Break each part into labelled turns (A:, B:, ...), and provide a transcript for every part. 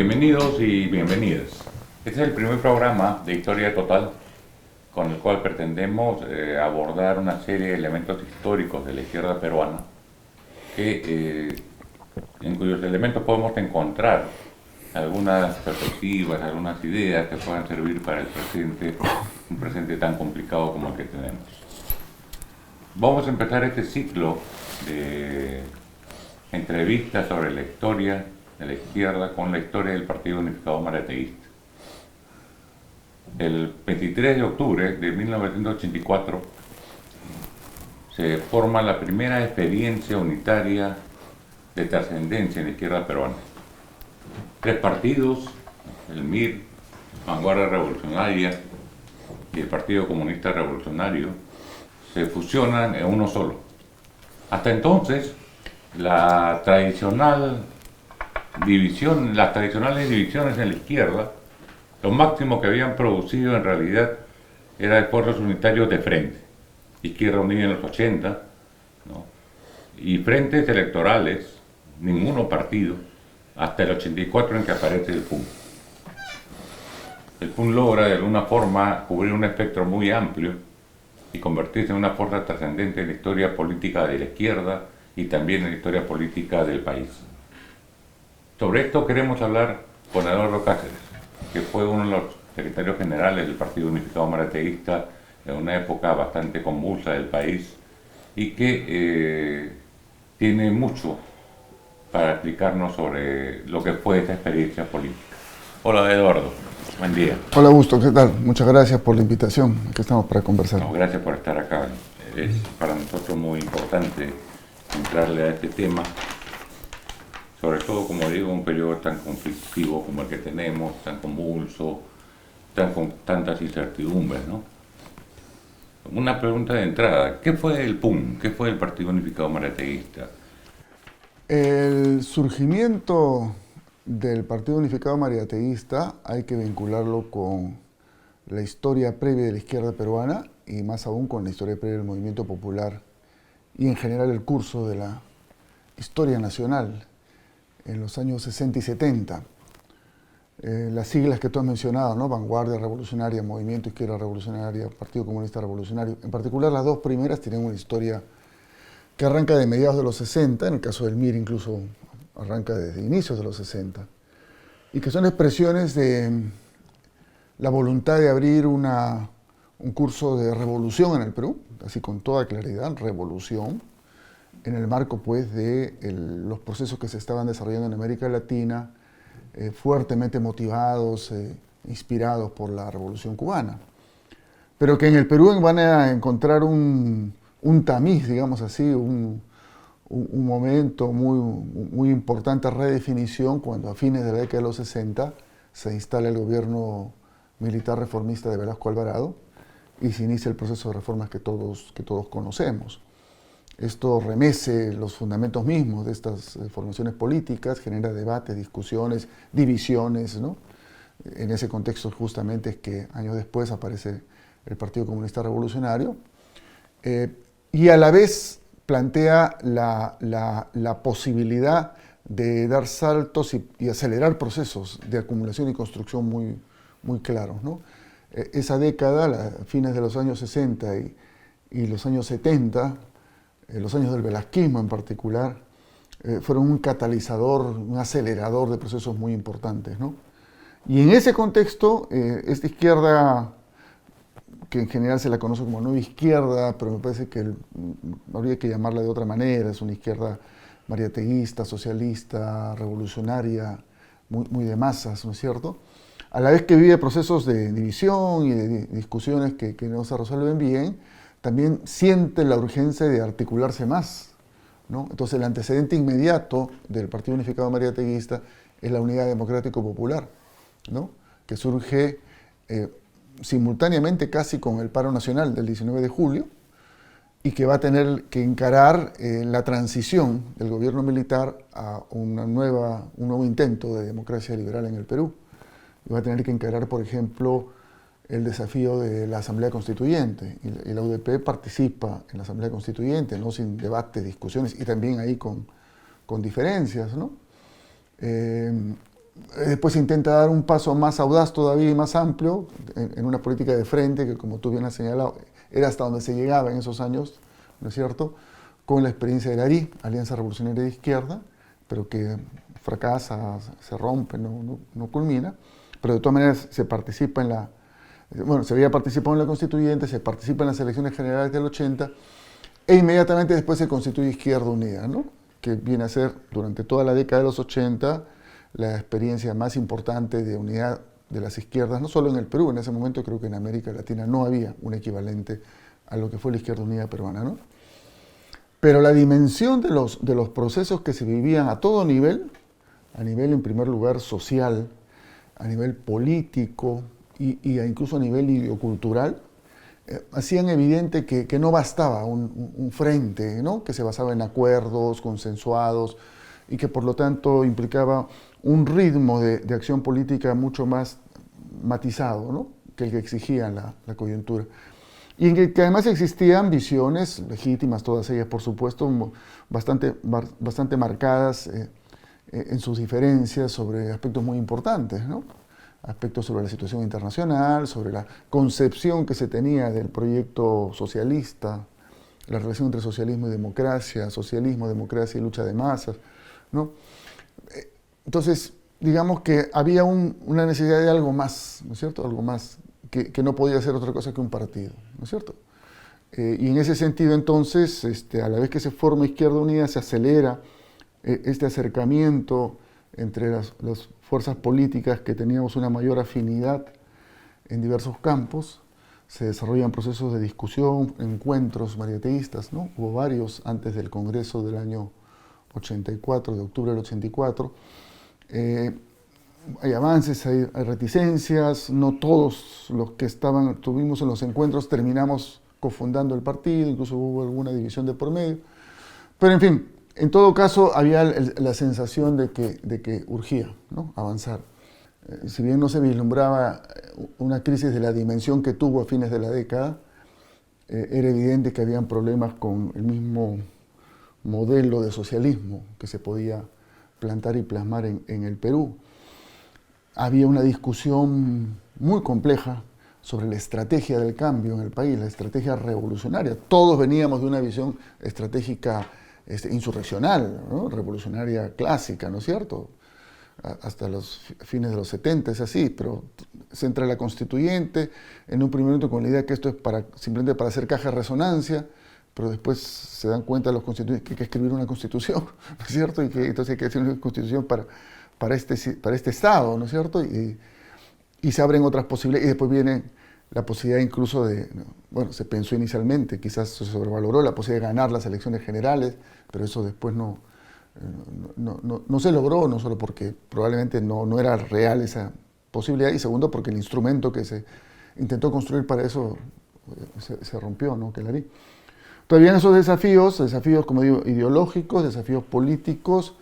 A: Bienvenidos y bienvenidas. Este es el primer programa de Historia Total con el cual pretendemos abordar una serie de elementos históricos de la izquierda peruana en cuyos elementos podemos encontrar algunas perspectivas, algunas ideas que puedan servir para el presente, un presente tan complicado como el que tenemos. Vamos a empezar este ciclo de entrevistas sobre la historia de la izquierda con la historia del Partido Unificado Mariateguista. El 23 de octubre de 1984 se forma la primera experiencia unitaria de trascendencia en la izquierda peruana. 3 partidos, el MIR, Vanguardia Revolucionaria y el Partido Comunista Revolucionario, se fusionan en uno solo. Hasta entonces, las tradicionales divisiones en la izquierda, lo máximo que habían producido en realidad era esfuerzos unitarios de frente. Izquierda Unida en los 80, ¿no? Y frentes electorales, ninguno partido, hasta el 84 en que aparece el PUN. El PUN logra de alguna forma cubrir un espectro muy amplio y convertirse en una fuerza trascendente en la historia política de la izquierda y también en la historia política del país. Sobre esto queremos hablar con Eduardo Cáceres, que fue uno de los secretarios generales del Partido Unificado Mariateguista en una época bastante convulsa del país y que tiene mucho para explicarnos sobre lo que fue esta experiencia política. Hola Eduardo, buen día.
B: Hola Augusto, ¿qué tal? Muchas gracias por la invitación, aquí estamos para conversar.
A: No, gracias por estar acá, es para nosotros muy importante entrarle a este tema, sobre todo, como digo, un periodo tan conflictivo como el que tenemos, tan convulso, con tantas incertidumbres, ¿no? Una pregunta de entrada, ¿qué fue el PUN? ¿Qué fue el Partido Unificado Mariateguista?
B: El surgimiento del Partido Unificado Mariateguista hay que vincularlo con la historia previa de la izquierda peruana y más aún con la historia previa del movimiento popular y en general el curso de la historia nacional en los años 60 y 70. Las siglas que tú has mencionado, ¿no? Vanguardia Revolucionaria, Movimiento Izquierda Revolucionaria, Partido Comunista Revolucionario. En particular, las dos primeras tienen una historia que arranca de mediados de los 60, en el caso del MIR incluso arranca desde inicios de los 60, y que son expresiones de la voluntad de abrir un curso de revolución en el Perú, así con toda claridad, revolución, en el marco pues de los procesos que se estaban desarrollando en América Latina, fuertemente motivados, inspirados por la Revolución Cubana. Pero que en el Perú van a encontrar un tamiz, digamos así, un momento muy importante de redefinición cuando a fines de la década de los 60 se instala el gobierno militar reformista de Velasco Alvarado y se inicia el proceso de reformas que todos conocemos. Esto remece los fundamentos mismos de estas formaciones políticas, genera debates, discusiones, divisiones, ¿no? En ese contexto justamente es que años después aparece el Partido Comunista Revolucionario y a la vez plantea la posibilidad de dar saltos y acelerar procesos de acumulación y construcción muy claros, ¿no? Esa década, fines de los años 60 y los años 70, los años del velasquismo en particular, fueron un catalizador, un acelerador de procesos muy importantes, ¿no? Y en ese contexto, esta izquierda, que en general se la conoce como nueva izquierda, pero me parece que habría que llamarla de otra manera, es una izquierda mariateguista, socialista, revolucionaria, muy de masas, ¿no es cierto? A la vez que vive procesos de división y de discusiones que no se resuelven bien, también siente la urgencia de articularse más, ¿no? Entonces el antecedente inmediato del Partido Unificado Mariateguista es la Unidad Democrático Popular, ¿no? Que surge simultáneamente casi con el paro nacional del 19 de julio y que va a tener que encarar la transición del gobierno militar a un nuevo intento de democracia liberal en el Perú. Y va a tener que encarar, por ejemplo, el desafío de la Asamblea Constituyente. Y la UDP participa en la Asamblea Constituyente, no sin debate, discusiones y también ahí con diferencias, ¿no? Después se intenta dar un paso más audaz todavía y más amplio en una política de frente que, como tú bien has señalado, era hasta donde se llegaba en esos años, ¿no es cierto?, con la experiencia de la ARI, Alianza Revolucionaria de Izquierda, pero que fracasa, se rompe, no culmina, pero de todas maneras se participa en la, bueno, se había participado en la constituyente, se participa en las elecciones generales del 80, e inmediatamente después se constituye Izquierda Unida, ¿no?, que viene a ser durante toda la década de los 80 la experiencia más importante de unidad de las izquierdas, no solo en el Perú, en ese momento creo que en América Latina no había un equivalente a lo que fue la Izquierda Unida peruana, ¿no? Pero la dimensión de los procesos que se vivían a todo nivel, a nivel en primer lugar social, a nivel político y incluso a nivel ideocultural, hacían evidente que no bastaba un frente, ¿no?, que se basaba en acuerdos consensuados y que por lo tanto implicaba un ritmo de acción política mucho más matizado, ¿no?, que el que exigía la coyuntura. Y en que además existían visiones legítimas, todas ellas por supuesto, bastante marcadas en sus diferencias sobre aspectos muy importantes, ¿no?, aspectos sobre la situación internacional, sobre la concepción que se tenía del proyecto socialista, la relación entre socialismo y democracia, socialismo, democracia y lucha de masas, ¿no? Entonces, digamos que había una necesidad de algo más, ¿no es cierto?, algo más que no podía ser otra cosa que un partido, ¿no es cierto? Y en ese sentido, entonces, a la vez que se forma Izquierda Unida, se acelera este acercamiento entre las fuerzas políticas que teníamos una mayor afinidad en diversos campos. Se desarrollan procesos de discusión, encuentros mariateístas, ¿no? Hubo varios antes del Congreso del año 84, de octubre del 84. Hay avances, hay reticencias, no todos los que estuvimos en los encuentros terminamos cofundando el partido, incluso hubo alguna división de por medio. Pero en fin, en todo caso había la sensación de que urgía, ¿no?, avanzar. Si bien no se vislumbraba una crisis de la dimensión que tuvo a fines de la década, era evidente que habían problemas con el mismo modelo de socialismo que se podía plantar y plasmar en el Perú. Había una discusión muy compleja sobre la estrategia del cambio en el país, la estrategia revolucionaria. Todos veníamos de una visión estratégica insurreccional, ¿no?, revolucionaria clásica, ¿no es cierto?, hasta los fines de los 70 es así, pero se entra la constituyente en un primer momento con la idea que esto es simplemente para hacer caja de resonancia, pero después se dan cuenta los constituyentes que hay que escribir una constitución, ¿no es cierto?, y que entonces hay que hacer una constitución para este Estado, ¿no es cierto?, y se abren otras posibilidades, y después viene la posibilidad incluso bueno, se pensó inicialmente, quizás se sobrevaloró la posibilidad de ganar las elecciones generales, pero eso después no se logró, no solo porque probablemente no era real esa posibilidad, y segundo porque el instrumento que se intentó construir para eso se rompió, ¿no?, que la haría. Todavía esos desafíos como digo, ideológicos, desafíos políticos,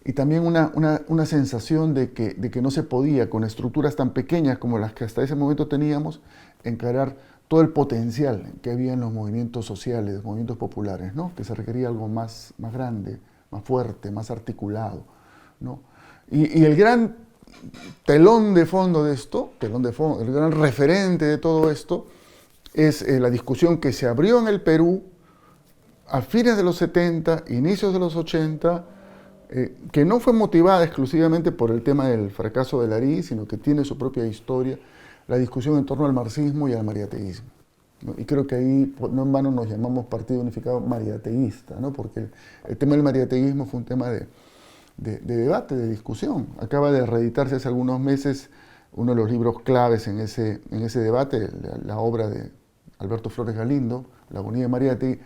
B: y también una sensación de que no se podía, con estructuras tan pequeñas como las que hasta ese momento teníamos, encarar todo el potencial que había en los movimientos sociales, los movimientos populares, ¿no?, que se requería algo más grande, más fuerte, más articulado, ¿no? Y el gran telón de fondo de esto, el gran referente de todo esto, es la discusión que se abrió en el Perú a fines de los 70, inicios de los 80, que no fue motivada exclusivamente por el tema del fracaso de la ARI, sino que tiene su propia historia, la discusión en torno al marxismo y al mariateísmo, ¿no? Y creo que ahí, no en vano nos llamamos Partido Unificado Mariateísta, ¿no?, porque el tema del mariateísmo fue un tema de debate, de discusión. Acaba de reeditarse hace algunos meses uno de los libros claves en ese debate, la obra de Alberto Flores Galindo, La Agonía de Mariátegui.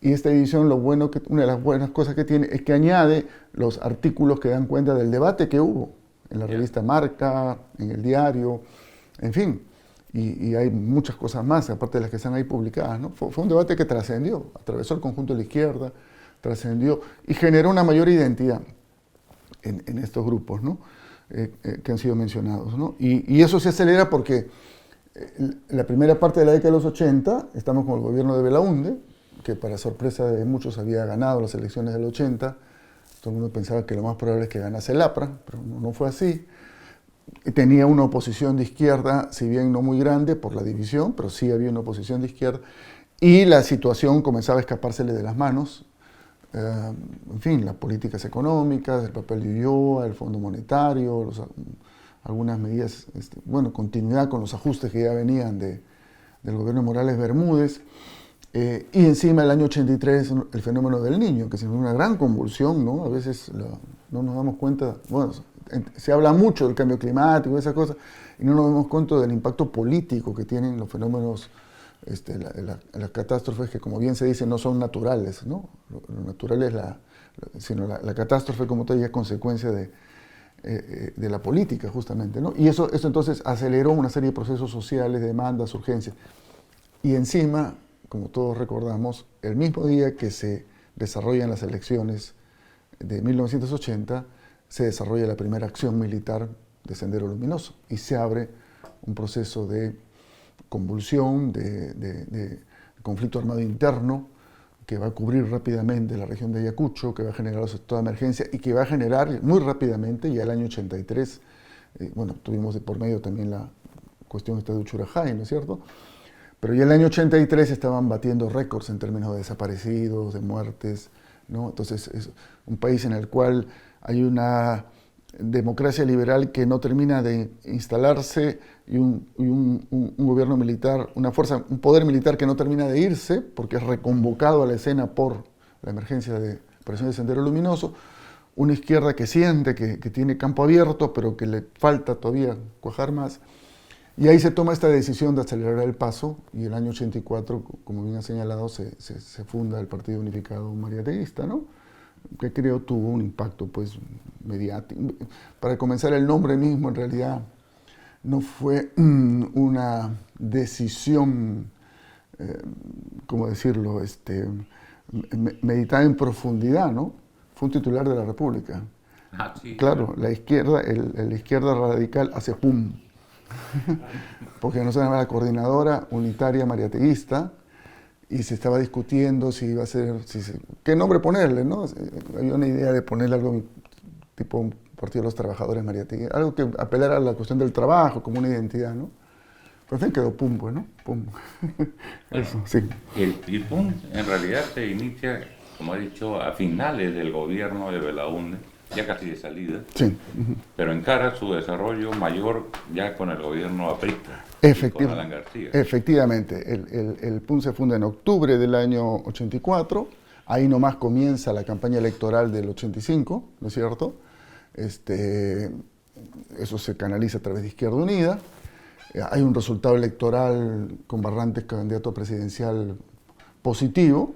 B: Y esta edición, una de las buenas cosas que tiene es que añade los artículos que dan cuenta del debate que hubo en la revista Marca, en el diario, en fin. Y hay muchas cosas más, aparte de las que están ahí publicadas, ¿no? Fue un debate que trascendió, atravesó el conjunto de la izquierda, trascendió y generó una mayor identidad en estos grupos, ¿no?, que han sido mencionados, ¿no? Y eso se acelera porque la primera parte de la década de los 80 estamos con el gobierno de Belaúnde, que para sorpresa de muchos había ganado las elecciones del 80, Todo el mundo pensaba que lo más probable es que ganase el APRA, pero no fue así. Tenía una oposición de izquierda, si bien no muy grande por la división, pero sí había una oposición de izquierda. Y la situación comenzaba a escapársele de las manos. En fin, las políticas económicas, el papel de Ulloa, el Fondo Monetario, algunas medidas, bueno, continuidad con los ajustes que ya venían del gobierno de Morales Bermúdez. Y encima el año 83 el fenómeno del Niño, que es una gran convulsión, ¿no? A veces no nos damos cuenta, bueno, se habla mucho del cambio climático, esas cosas, y no nos damos cuenta del impacto político que tienen los fenómenos, las catástrofes que, como bien se dice, no son naturales, ¿no? Lo natural es sino la catástrofe como tal ya es consecuencia de la política, justamente, ¿no? Y eso entonces aceleró una serie de procesos sociales, demandas, urgencias. Y encima, como todos recordamos, el mismo día que se desarrollan las elecciones de 1980, se desarrolla la primera acción militar de Sendero Luminoso y se abre un proceso de convulsión, de conflicto armado interno que va a cubrir rápidamente la región de Ayacucho, que va a generar los estados de emergencia y que va a generar muy rápidamente, ya el año 83, bueno, tuvimos de por medio también la cuestión esta de Uchurajay, ¿no es cierto? Pero ya el año 83 estaban batiendo récords en términos de desaparecidos, de muertes, ¿no? Entonces es un país en el cual hay una democracia liberal que no termina de instalarse y un gobierno militar, un poder militar que no termina de irse porque es reconvocado a la escena por la emergencia de operación de Sendero Luminoso, una izquierda que siente que tiene campo abierto pero que le falta todavía cuajar más. Y ahí se toma esta decisión de acelerar el paso y el año 84, como bien ha señalado, se funda el Partido Unificado Mariateguista, ¿no? Que creo tuvo un impacto pues mediático. Para comenzar, el nombre mismo en realidad no fue una decisión, ¿cómo decirlo?, meditada en profundidad, ¿no? Fue un titular de la República.
A: Ah, sí,
B: claro, la izquierda, la izquierda radical hace pum. Porque no se llama la Coordinadora Unitaria Mariateguista y se estaba discutiendo si iba a ser, qué nombre ponerle, ¿no? Había una idea de ponerle algo tipo un Partido de los Trabajadores Mariateguistas, algo que apelara a la cuestión del trabajo como una identidad, ¿no? Pero en fin quedó pum, pues, ¿no? Pum.
A: Bueno,
B: eso, sí.
A: el PUM en realidad se inicia, como he dicho, a finales del gobierno de Belaúnde, ya casi de salida,
B: Sí.
A: pero encara su desarrollo mayor ya con el gobierno aprista, con Alan García.
B: Efectivamente, el PUM se funda en octubre del año 84, ahí nomás comienza la campaña electoral del 85, ¿no es cierto? Eso se canaliza a través de Izquierda Unida, hay un resultado electoral con Barrantes candidato presidencial positivo,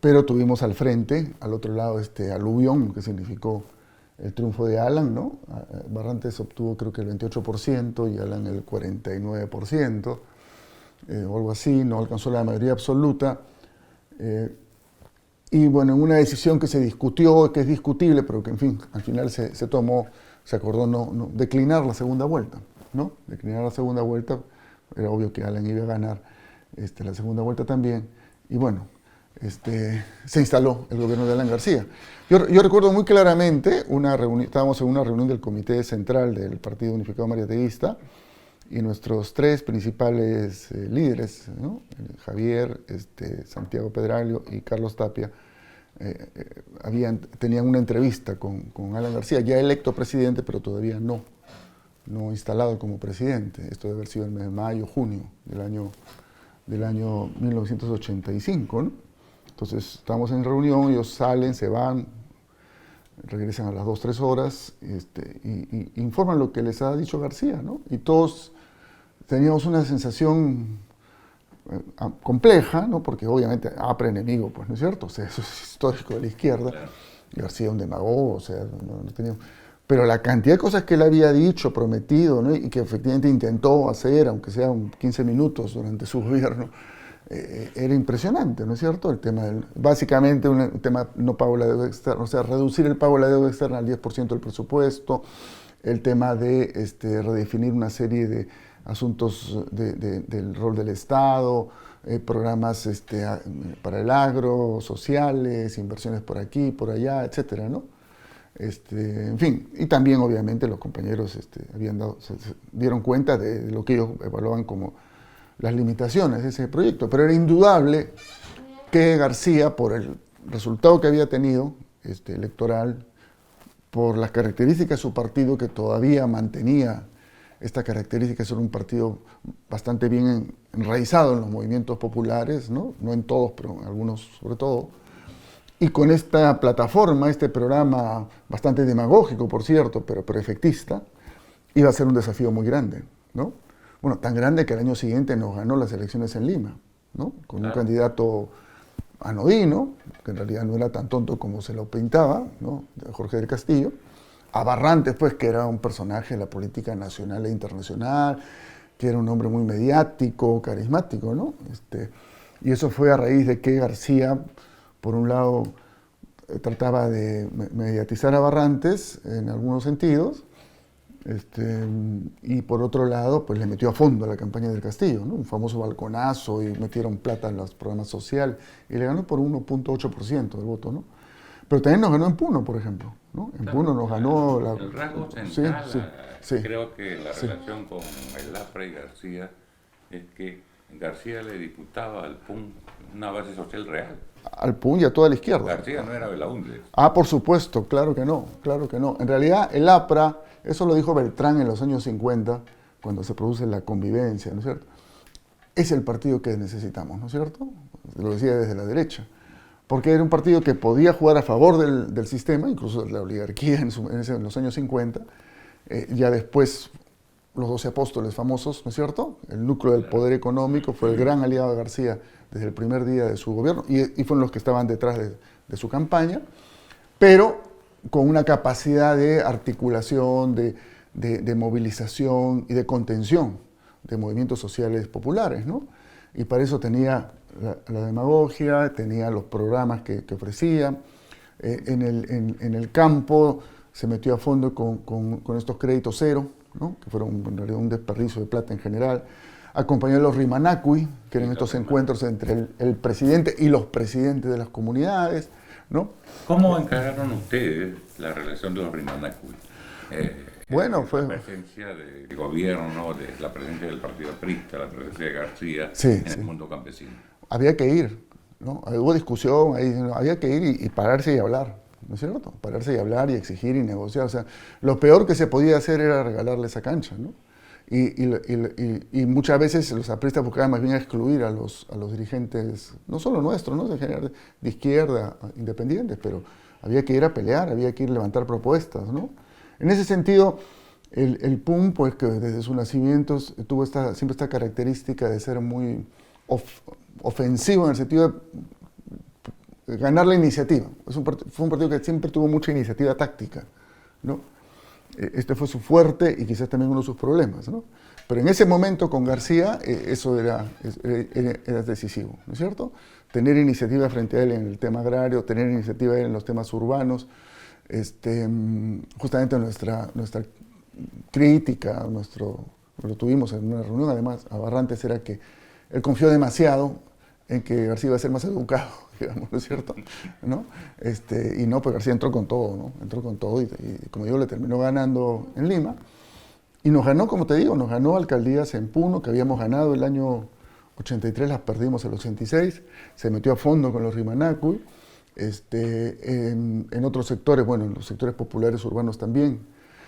B: pero tuvimos al frente, al otro lado, aluvión, que significó el triunfo de Alan, ¿no? Barrantes obtuvo creo que el 28% y Alan el 49%, o algo así, no alcanzó la mayoría absoluta. Y bueno, en una decisión que se discutió, que es discutible, pero que en fin, al final se tomó, se acordó no declinar la segunda vuelta, ¿no? Declinar la segunda vuelta, era obvio que Alan iba a ganar la segunda vuelta también, y bueno, se instaló el gobierno de Alan García. Yo recuerdo muy claramente, estábamos en una reunión del Comité Central del Partido Unificado Mariateguista y nuestros tres principales líderes, ¿no? Javier, Santiago Pedraglio y Carlos Tapia, tenían una entrevista con Alan García, ya electo presidente, pero todavía no instalado como presidente. Esto debe haber sido el mes de mayo, junio del año 1985, ¿no? Entonces estamos en reunión, ellos salen, se van, regresan a las 2, 3 horas y informan lo que les ha dicho García, ¿no? Y todos teníamos una sensación compleja, ¿no? Porque obviamente APRA enemigo, pues, ¿no es cierto? O sea, eso es histórico de la izquierda. Claro. García un demagogo, o sea, no teníamos... Pero la cantidad de cosas que él había dicho, prometido, ¿no? Y que efectivamente intentó hacer, aunque sea 15 minutos durante su gobierno, era impresionante, ¿no es cierto? El tema básicamente un tema no pago la deuda externa, o sea, reducir el pago de la deuda externa al 10% del presupuesto, el tema de redefinir una serie de asuntos del rol del Estado, programas para el agro, sociales, inversiones por aquí, por allá, etcétera, ¿no? En fin, y también obviamente los compañeros se dieron cuenta de lo que ellos evaluaban como las limitaciones de ese proyecto, pero era indudable que García, por el resultado que había tenido electoral, por las características de su partido, que todavía mantenía esta característica de ser un partido bastante bien enraizado en los movimientos populares, no en todos, pero en algunos sobre todo, y con esta plataforma, este programa bastante demagógico, por cierto, pero efectista, iba a ser un desafío muy grande, ¿no? Bueno, tan grande que al año siguiente nos ganó las elecciones en Lima, ¿no? Con un candidato anodino, que en realidad no era tan tonto como se lo pintaba, ¿no? Jorge del Castillo, a Barrantes, pues, que era un personaje de la política nacional e internacional, que era un hombre muy mediático, carismático, ¿no? Y eso fue a raíz de que García, por un lado, trataba de mediatizar a Barrantes en algunos sentidos, y por otro lado, pues le metió a fondo a la campaña del Castillo, ¿no? Un famoso balconazo, y metieron plata en los programas sociales, y le ganó por 1.8% del voto, ¿no? Pero también nos ganó en Puno, por ejemplo, ¿no? En Puno nos ganó la...
A: El rasgo central,
B: sí,
A: creo que la relación con el APRA y García es que García le disputaba al PUN una base social real.
B: Al PUN y a toda la izquierda.
A: García no era Belaúnde.
B: Por supuesto, claro que no, claro que no. En realidad, el APRA, eso lo dijo Beltrán en los años 50, cuando se produce la convivencia, ¿no es cierto? Es el partido que necesitamos, ¿no es cierto? Lo decía desde la derecha. Porque era un partido que podía jugar a favor del sistema, incluso de la oligarquía en los años 50. Ya después, los 12 apóstoles famosos, ¿no es cierto? El núcleo del poder económico fue el gran aliado de García desde el primer día de su gobierno, y fueron los que estaban detrás de su campaña, pero con una capacidad de articulación, de movilización y de contención de movimientos sociales populares, ¿no? Y para eso tenía la demagogia, tenía los programas que ofrecía. En el campo se metió a fondo con estos créditos cero, ¿no? Que fueron en realidad un desperdicio de plata en general. Acompañó a los Rimanacui, que eran estos encuentros entre el presidente y los presidentes de las comunidades, ¿no?
A: ¿Cómo encararon ustedes la relación de los Rimanacui?
B: Bueno, fue...
A: La presencia del gobierno, de la presencia del partido aprista, la presencia de García en el mundo campesino.
B: Había que ir, ¿no? Hubo discusión, había que ir y pararse y hablar, ¿no es cierto? Pararse y hablar y exigir y negociar. O sea, lo peor que se podía hacer era regalarle esa cancha, ¿no? Y muchas veces los apristas buscaban más bien excluir a los dirigentes, no solo nuestros, ¿no? En general, de izquierda, independientes, pero había que ir a pelear, había que ir a levantar propuestas, ¿no? En ese sentido, el PUN, pues que desde su nacimiento tuvo siempre esta característica de ser muy ofensivo en el sentido de ganar la iniciativa. Fue un partido que siempre tuvo mucha iniciativa táctica, ¿no? Este fue su fuerte y quizás también uno de sus problemas, ¿no? Pero en ese momento con García eso era decisivo, ¿no es cierto? Tener iniciativa frente a él en el tema agrario, tener iniciativa en los temas urbanos. Justamente nuestra crítica, lo tuvimos en una reunión además a Barrantes, era que él confió demasiado en que García iba a ser más educado, digamos, ¿no es cierto? ¿No? Y no, pues García entró con todo, ¿no? Entró con todo y como digo, le terminó ganando en Lima. Y nos ganó, como te digo, nos ganó alcaldías en Puno, que habíamos ganado el año 83, las perdimos el 86, se metió a fondo con los Rimanacui. En otros sectores, bueno, en los sectores populares urbanos también.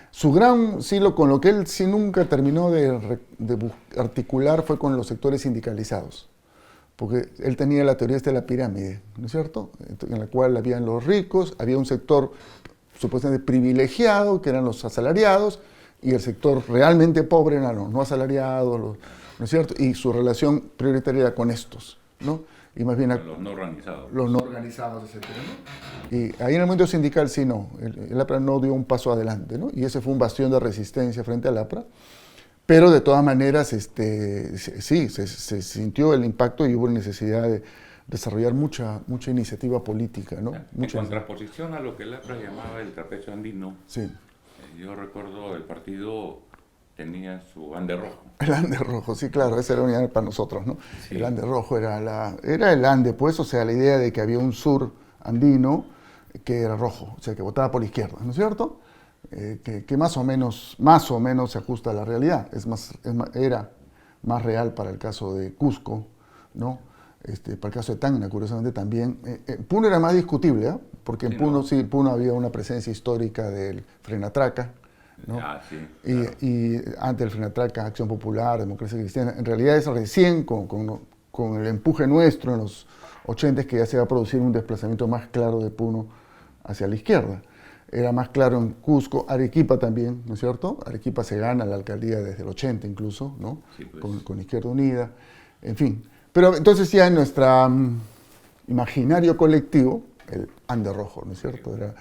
B: Su gran silo, con lo que él sí nunca terminó de articular, fue con los sectores sindicalizados. Porque él tenía la teoría de la pirámide, ¿no es cierto? En la cual habían los ricos, había un sector supuestamente privilegiado, que eran los asalariados, y el sector realmente pobre eran los no asalariados, ¿no es cierto? Y su relación prioritaria era con estos, ¿no? Y más bien
A: los no organizados.
B: Los no organizados, etc. ¿no? Y ahí en el movimiento sindical sí no, el APRA no dio un paso adelante, ¿no? Y ese fue un bastión de resistencia frente al APRA, pero de todas maneras sí, se sintió el impacto y hubo necesidad de desarrollar mucha iniciativa política, ¿no?
A: En contraposición a lo que el APRA llamaba el trapecio andino,
B: sí.
A: Yo recuerdo el partido tenía su ande rojo.
B: El ande rojo, sí, claro, esa era unidad para nosotros, ¿no?
A: Sí.
B: El ande rojo era el ande, pues, o sea, la idea de que había un sur andino que era rojo, o sea, que votaba por la izquierda, ¿no es cierto? Que más o menos se ajusta a la realidad. Era más real para el caso de Cusco, ¿no? Para el caso de Tacna, curiosamente también. Puno era más discutible, ¿eh? Porque en Puno, sí, Puno había una presencia histórica del Frenatraca, ¿no?
A: Sí,
B: claro. Y antes del Frenatraca, Acción Popular, Democracia Cristiana. En realidad es recién con el empuje nuestro en los 80 que ya se va a producir un desplazamiento más claro de Puno hacia la izquierda. Era más claro en Cusco, Arequipa también, ¿no es cierto? Arequipa se gana la alcaldía desde el 80 incluso, ¿no?
A: Sí, pues.
B: Con Izquierda Unida, en fin. Pero entonces ya en nuestro imaginario colectivo, el Ande Rojo, ¿no es cierto? Era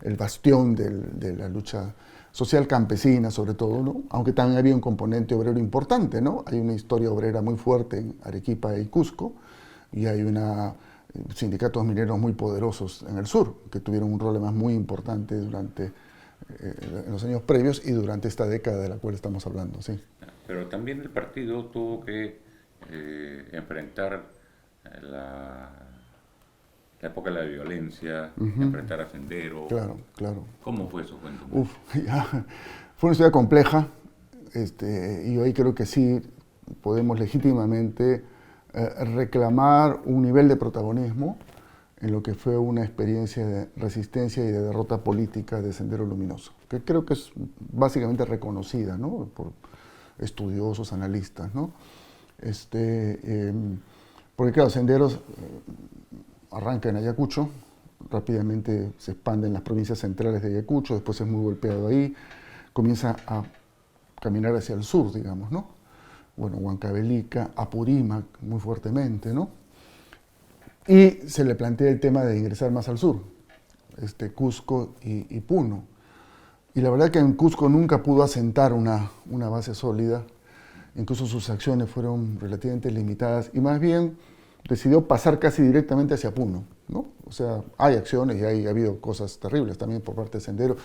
B: el bastión de la lucha social campesina, sobre todo, ¿no? Aunque también había un componente obrero importante, ¿no? Hay una historia obrera muy fuerte en Arequipa y Cusco, y hay sindicatos mineros muy poderosos en el sur, que tuvieron un rol además muy importante en los años previos y durante esta década de la cual estamos hablando, sí.
A: Pero también el partido tuvo que enfrentar la época de la violencia, enfrentar a Sendero.
B: Claro, claro.
A: ¿Cómo fue eso? Cuéntame.
B: Fue una historia compleja, y hoy creo que sí podemos legítimamente reclamar un nivel de protagonismo en lo que fue una experiencia de resistencia y de derrota política de Sendero Luminoso, que creo que es básicamente reconocida, ¿no? Por estudiosos, analistas, ¿no? Porque claro, Senderos arranca en Ayacucho, rápidamente se expande en las provincias centrales de Ayacucho, después es muy golpeado ahí, comienza a caminar hacia el sur, digamos, ¿no? Bueno, Huancavelica, Apurímac, muy fuertemente, ¿no? Y se le plantea el tema de ingresar más al sur, Cusco y Puno. Y la verdad que en Cusco nunca pudo asentar una base sólida, incluso sus acciones fueron relativamente limitadas, y más bien decidió pasar casi directamente hacia Puno, ¿no? O sea, hay acciones y ha habido cosas terribles también por parte de Sendero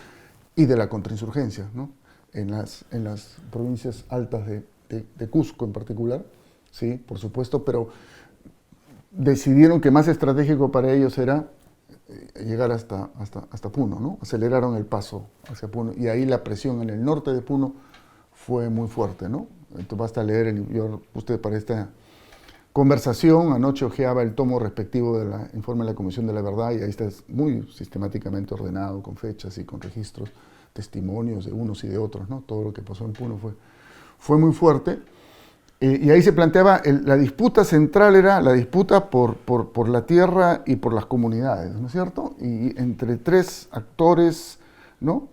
B: y de la contrainsurgencia, ¿no? En las provincias altas de Cusco en particular, sí, por supuesto, pero decidieron que más estratégico para ellos era llegar hasta Puno, ¿no? Aceleraron el paso hacia Puno, y ahí la presión en el norte de Puno fue muy fuerte, ¿no? Entonces basta leer usted para esta conversación, anoche hojeaba el tomo respectivo del informe de la Comisión de la Verdad, y ahí está muy sistemáticamente ordenado, con fechas y con registros, testimonios de unos y de otros, ¿no? Todo lo que pasó en Puno fue muy fuerte. Y ahí se planteaba, la disputa central era la disputa por la tierra y por las comunidades, ¿no es cierto? Y entre tres actores, ¿no?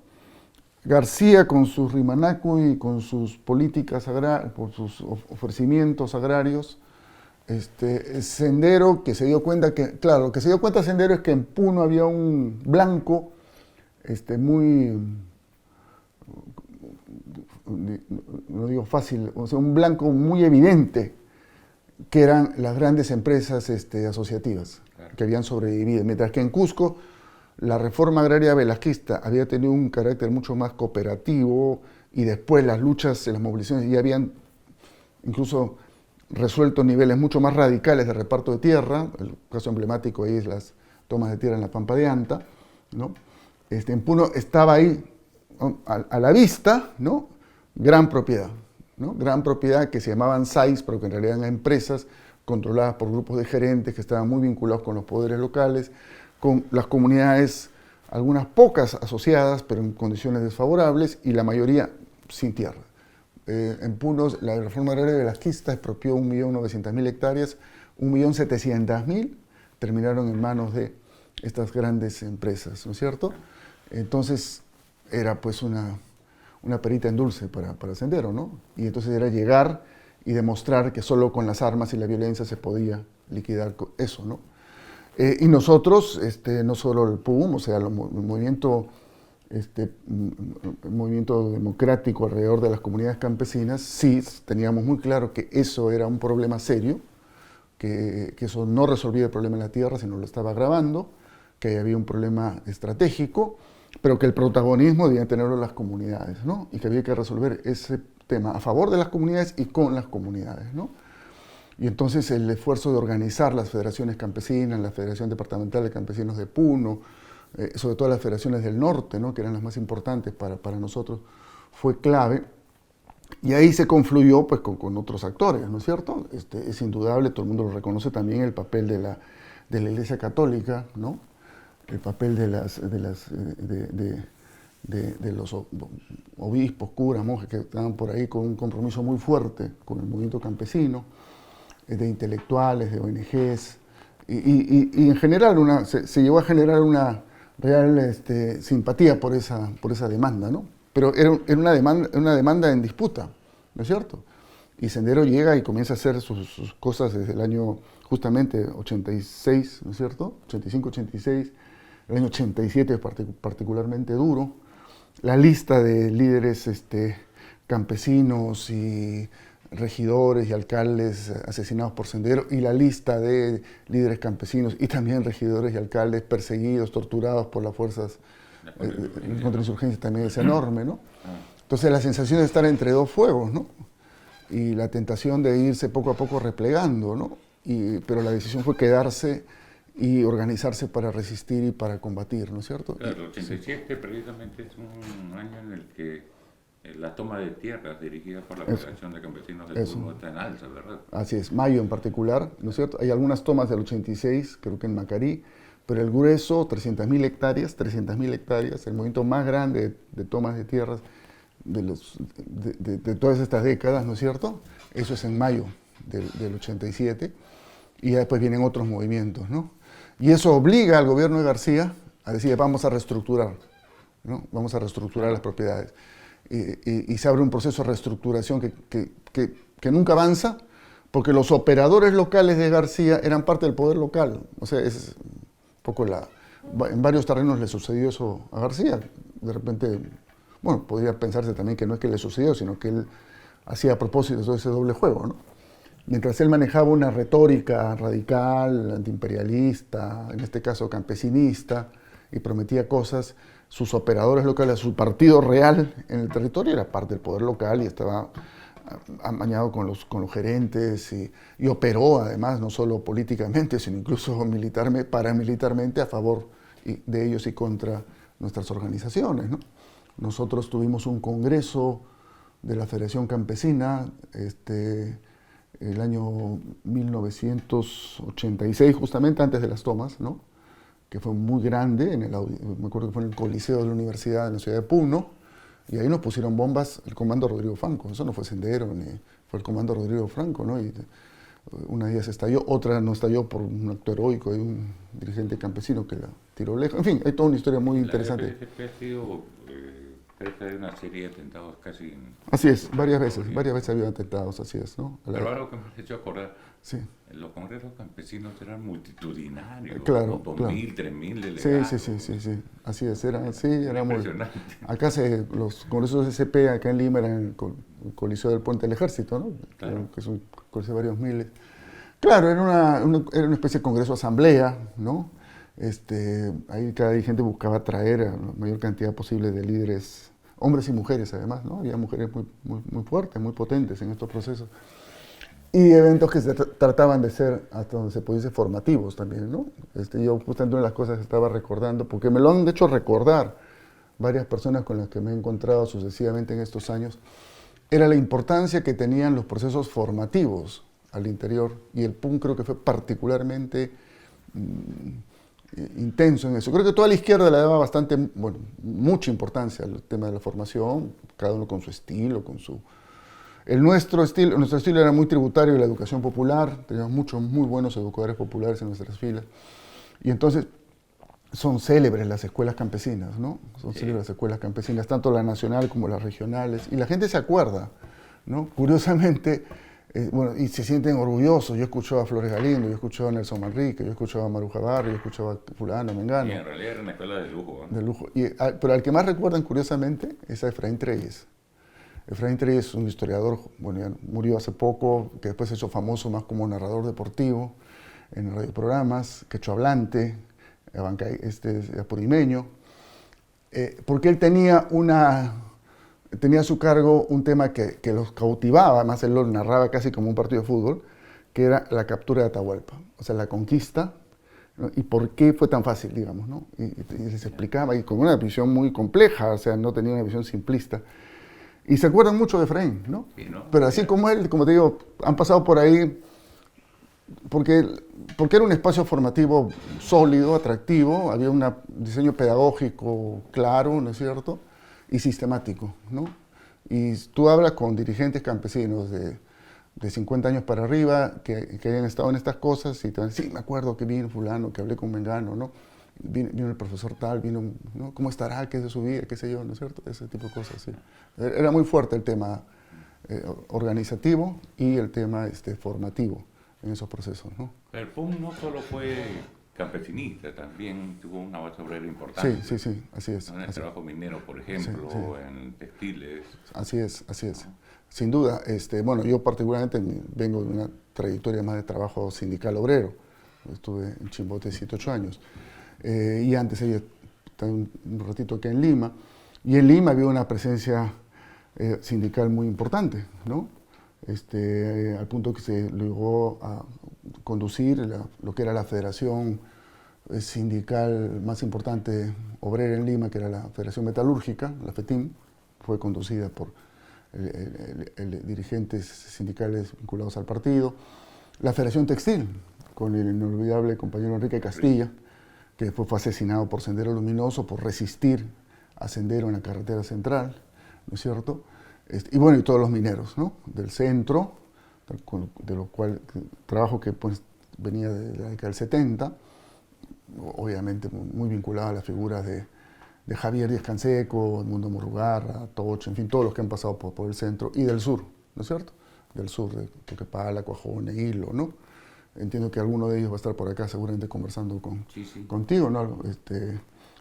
B: García con sus Rimanacu y con sus políticas agrarias, por sus ofrecimientos agrarios, Sendero, que se dio cuenta que, claro, lo que se dio cuenta Sendero es que en Puno había un blanco muy, no digo fácil, o sea, un blanco muy evidente, que eran las grandes empresas asociativas, claro, que habían sobrevivido, mientras que en Cusco la reforma agraria velasquista había tenido un carácter mucho más cooperativo, y después las luchas, las movilizaciones ya habían incluso resuelto niveles mucho más radicales de reparto de tierra. El caso emblemático ahí es las tomas de tierra en la Pampa de Anta, ¿no? En Puno estaba ahí, ¿no?, a la vista, ¿no?, gran propiedad, ¿no? Gran propiedad que se llamaban SAIS, pero que en realidad eran empresas controladas por grupos de gerentes que estaban muy vinculados con los poderes locales, con las comunidades, algunas pocas asociadas, pero en condiciones desfavorables, y la mayoría sin tierra. En Puno, la reforma agraria velasquista expropió 1.900.000 hectáreas, 1.700.000 terminaron en manos de estas grandes empresas, ¿no es cierto? Entonces, era pues una perita en dulce para Sendero, ¿no? Y entonces era llegar y demostrar que solo con las armas y la violencia se podía liquidar eso, ¿no? Y nosotros, no solo el PUM, o sea, el movimiento democrático alrededor de las comunidades campesinas, sí teníamos muy claro que eso era un problema serio, que eso no resolvía el problema en la tierra, sino lo estaba agravando, que había un problema estratégico, pero que el protagonismo debía tenerlo las comunidades, ¿no? Y que había que resolver ese tema a favor de las comunidades y con las comunidades, ¿no? Y entonces el esfuerzo de organizar las federaciones campesinas, la Federación Departamental de Campesinos de Puno, sobre todo las federaciones del norte, ¿no? Que eran las más importantes para nosotros, fue clave. Y ahí se confluyó pues, con otros actores, ¿no es cierto? Es indudable, todo el mundo lo reconoce también, el papel de la Iglesia Católica, ¿no? El papel de los obispos, curas, monjes que estaban por ahí con un compromiso muy fuerte con el movimiento campesino, de intelectuales, de ONGs, y en general se llegó a generar una real simpatía por esa demanda, ¿no? Pero era una demanda en disputa, ¿no es cierto? Y Sendero llega y comienza a hacer sus cosas desde el año justamente 86, ¿no es cierto? 85, 86, el año 87 es particularmente duro. La lista de líderes campesinos y regidores y alcaldes asesinados por Sendero y la lista de líderes campesinos y también regidores y alcaldes perseguidos, torturados por las fuerzas contrainsurgencia también es enorme, ¿no? Entonces la sensación de estar entre dos fuegos, ¿no? Y la tentación de irse poco a poco replegando, ¿no? Pero la decisión fue quedarse y organizarse para resistir y para combatir, ¿no es cierto?
A: Claro, el 87 precisamente es un año en el que la toma de tierras dirigida por la Federación de Campesinos del Puno está en alza, ¿verdad?
B: Así es, Mayo en particular, ¿no es cierto? Hay algunas tomas del 86, creo que en Macarí, pero el grueso, 300.000 hectáreas, el movimiento más grande de tomas de tierras de todas estas décadas, ¿no es cierto? Eso es en mayo del 87, y ya después vienen otros movimientos, ¿no? Y eso obliga al gobierno de García a decir, vamos a reestructurar, ¿no? Vamos a reestructurar las propiedades. Y se abre un proceso de reestructuración que nunca avanza, porque los operadores locales de García eran parte del poder local. O sea, es un poco en varios terrenos le sucedió eso a García. De repente, bueno, podría pensarse también que no es que le sucedió, sino que él hacía a propósito todo ese doble juego, ¿no? Mientras él manejaba una retórica radical, antiimperialista, en este caso campesinista, y prometía cosas, sus operadores locales, su partido real en el territorio era parte del poder local y estaba amañado con los gerentes y operó además no solo políticamente, sino incluso paramilitarmente a favor de ellos y contra nuestras organizaciones, ¿no? Nosotros tuvimos un congreso de la Federación Campesina el año 1986, justamente antes de las tomas, ¿no? Que fue muy grande, me acuerdo que fue en el Coliseo de la Universidad en la ciudad de Puno, y ahí nos pusieron bombas el comando Rodrigo Franco. Eso no fue Sendero, ni fue el comando Rodrigo Franco, ¿no? Y una de ellas estalló, otra no estalló por un acto heroico de un dirigente campesino que la tiró lejos. En fin, hay toda una historia muy interesante.
A: La FSP ha sido presa de una serie de atentados casi...
B: Así es, varias veces ha habido atentados, así es, ¿no?
A: Pero algo que me ha hecho acordar,
B: sí.
A: Los congresos campesinos eran multitudinarios,
B: claro,
A: ¿no? 2.000,
B: claro.
A: 3.000 delegados.
B: Sí, así es, era muy...
A: Impresionante.
B: Acá los congresos de SP acá en Lima eran el Coliseo del Puente del Ejército, ¿no?
A: Claro.
B: Que es un coliseo de varios miles. Claro, era una especie de congreso asamblea, ¿no? Ahí cada dirigente buscaba traer a la mayor cantidad posible de líderes, hombres y mujeres además, ¿no? Había mujeres muy fuertes, muy potentes en estos procesos. Y eventos que se trataban de ser, hasta donde se pudiese, formativos también, ¿no? Yo justamente una de las cosas que estaba recordando, porque me lo han hecho recordar varias personas con las que me he encontrado sucesivamente en estos años, era la importancia que tenían los procesos formativos al interior, y el PUN creo que fue particularmente intenso en eso. Creo que toda la izquierda le daba mucha importancia al tema de la formación, cada uno con su estilo, con su... Nuestro estilo era muy tributario de la educación popular, teníamos muchos muy buenos educadores populares en nuestras filas, y entonces son célebres las escuelas campesinas, ¿no? Son célebres las escuelas campesinas, tanto la nacional como las regionales, y la gente se acuerda, ¿no? Curiosamente, y se sienten orgullosos. Yo escuchaba a Flores Galindo, yo escuchaba a Nelson Manrique, yo escuchaba a Maruja Barrio, yo escuchaba a fulano, mengano.
A: Y en realidad era una escuela de lujo, ¿no?
B: De lujo. Pero al que más recuerdan, curiosamente, es a Efraín Treyes. Efraín Treyes es un historiador, ya murió hace poco, que después se hizo famoso más como narrador deportivo en radioprogramas, quechohablante, apurimeño, porque él tenía a su cargo un tema que los cautivaba, además él lo narraba casi como un partido de fútbol, que era la captura de Atahualpa, o sea, la conquista ¿no? ¿Y por qué fue tan fácil, digamos, ¿no? Y les explicaba, y con una visión muy compleja, o sea, no tenía una visión simplista. Y se acuerdan mucho de Efraín, ¿no?
A: Sí, ¿no?
B: Pero así como él, como te digo, han pasado por ahí porque, porque era un espacio formativo sólido, atractivo, había un diseño pedagógico claro, ¿no es cierto? Y sistemático, ¿no? Y tú hablas con dirigentes campesinos de 50 años para arriba que hayan estado en estas cosas y te van a decir, sí, me acuerdo que vino fulano, que hablé con Mengano, ¿no? Vino el profesor tal, vino, ¿no? ¿Cómo estará? ¿Qué es de su vida? ¿Qué sé yo? ¿No es cierto? Ese tipo de cosas, sí. Era muy fuerte el tema organizativo y el tema formativo en esos procesos, ¿no?
A: El PUM no solo fue campesinista, también tuvo una base obrera importante.
B: Sí, sí, sí, así es.
A: ¿No? En el trabajo minero, por ejemplo,
B: Sí, sí.
A: en textiles.
B: Así es, así es. Sin duda, bueno, yo particularmente vengo de una trayectoria más de trabajo sindical obrero. Estuve en Chimbote 7, 8 años. Y antes había estado un ratito aquí en Lima. Y en Lima había una presencia sindical muy importante, ¿no? Al punto que se llegó a conducir lo que era la federación sindical más importante obrera en Lima, que era la Federación Metalúrgica, la FETIM, fue conducida por dirigentes sindicales vinculados al partido. La Federación Textil, con el inolvidable compañero Enrique Castilla, que después fue asesinado por Sendero Luminoso por resistir a Sendero en la carretera central, ¿no es cierto? Y bueno, y todos los mineros, ¿no? Del centro, de lo cual, trabajo que pues venía de la década del 70, obviamente muy vinculado a las figuras de Javier Díaz Canseco, Edmundo Murugarra, Tocho, en fin, todos los que han pasado por el centro, y del sur, ¿no es cierto? Del sur, de Toquepala, Cuajone, Hilo, ¿no? Entiendo que alguno de ellos va a estar por acá seguramente conversando contigo, ¿no?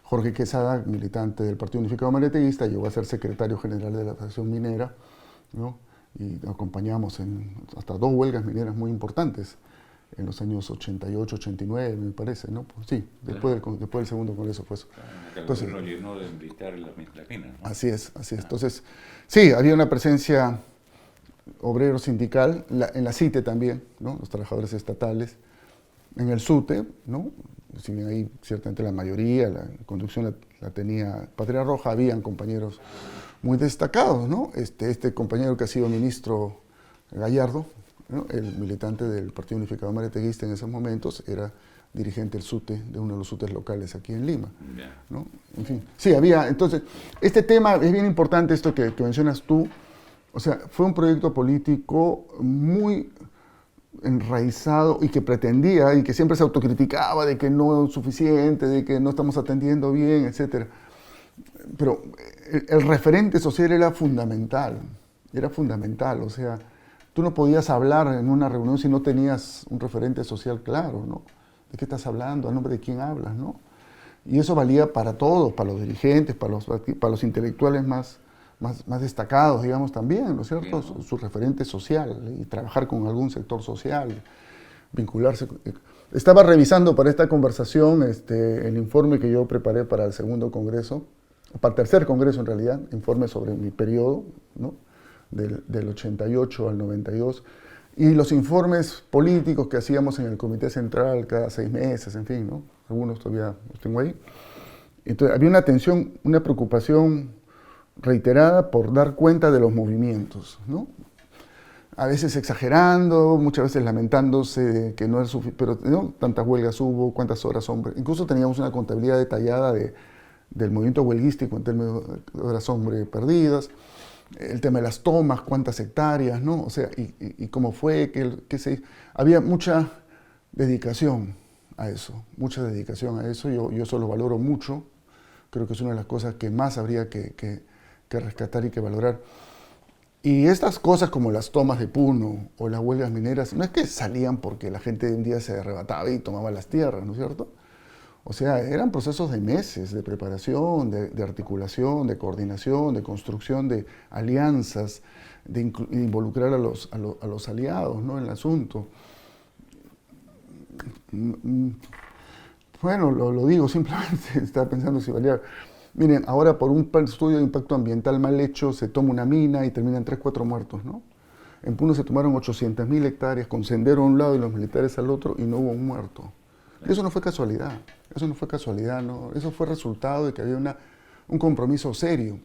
B: Jorge Quesada, militante del Partido Unificado Mariateguista, llegó a ser secretario general de la Federación Minera, ¿no? Y acompañamos en hasta 2 huelgas mineras muy importantes en los años 88, 89, me parece, ¿no? Pues sí, después del segundo congreso fue eso.
A: Entonces, lo llenó de militares las minas, ¿no?
B: Así es, así es. Entonces, sí, había una presencia obrero sindical, en la CITE también, ¿no? Los trabajadores estatales, en el SUTE, ¿no? Si bien ahí ciertamente la mayoría, la conducción la tenía Patria Roja, habían compañeros muy destacados, ¿no? Este compañero que ha sido ministro, Gallardo, ¿no? El militante del Partido Unificado Mariateguista en esos momentos, era dirigente del SUTE, de uno de los SUTEs locales aquí en Lima, ¿no? En fin, sí, había, entonces, este tema es bien importante, esto que mencionas tú, o sea, fue un proyecto político muy enraizado y que pretendía y que siempre se autocriticaba de que no es suficiente, de que no estamos atendiendo bien, etc. Pero el referente social era fundamental, o sea, tú no podías hablar en una reunión si no tenías un referente social claro, ¿no? ¿De qué estás hablando? ¿A nombre de quién hablas, no? Y eso valía para todos, para los dirigentes, para los intelectuales más destacados, digamos, también, ¿no es cierto? Su referente social y trabajar con algún sector social, vincularse. Estaba revisando para esta conversación el informe que yo preparé para el segundo congreso, para el tercer congreso en realidad, informe sobre mi periodo, ¿no? Del 88 al 92, y los informes políticos que hacíamos en el Comité Central cada 6 meses, en fin, ¿no? Algunos todavía los tengo ahí. Entonces había una atención, una preocupación reiterada por dar cuenta de los movimientos, ¿no? A veces exagerando, muchas veces lamentándose de que no es suficiente, pero ¿no? Tantas huelgas hubo, cuántas horas, hombre. Incluso teníamos una contabilidad detallada del movimiento huelguístico en términos de horas, hombre, perdidas, el tema de las tomas, cuántas hectáreas, ¿no? O sea, y cómo fue, qué se hizo. Había mucha dedicación a eso, yo eso lo valoro mucho, creo que es una de las cosas que más habría que rescatar y que valorar. Y estas cosas como las tomas de Puno o las huelgas mineras, no es que salían porque la gente un día se arrebataba y tomaba las tierras, ¿no es cierto? O sea, eran procesos de meses de preparación, de articulación, de coordinación, de construcción de alianzas, de involucrar a los aliados, ¿no? En el asunto. Bueno, lo digo simplemente, estaba pensando si valía. Miren, ahora por un estudio de impacto ambiental mal hecho se toma una mina y terminan 3, 4 muertos, ¿no? En Puno se tomaron 800.000 hectáreas con Sendero a un lado y los militares al otro y no hubo un muerto. Eso no fue casualidad, ¿no? Eso fue resultado de que había un compromiso serio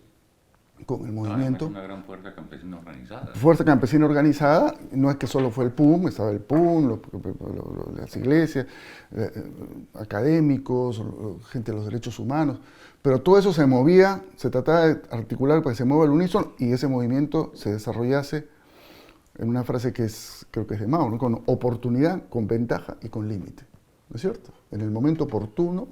B: con el movimiento.
A: Una gran fuerza campesina organizada.
B: Fuerza campesina organizada, no es que solo fue el PUM, estaba el PUM, las iglesias, académicos, gente de los derechos humanos, pero todo eso se movía, se trataba de articular para que se mueva al unísono y ese movimiento se desarrollase en una frase que creo que es de Mao, ¿no? Con oportunidad, con ventaja y con límite, ¿no es cierto? En el momento oportuno,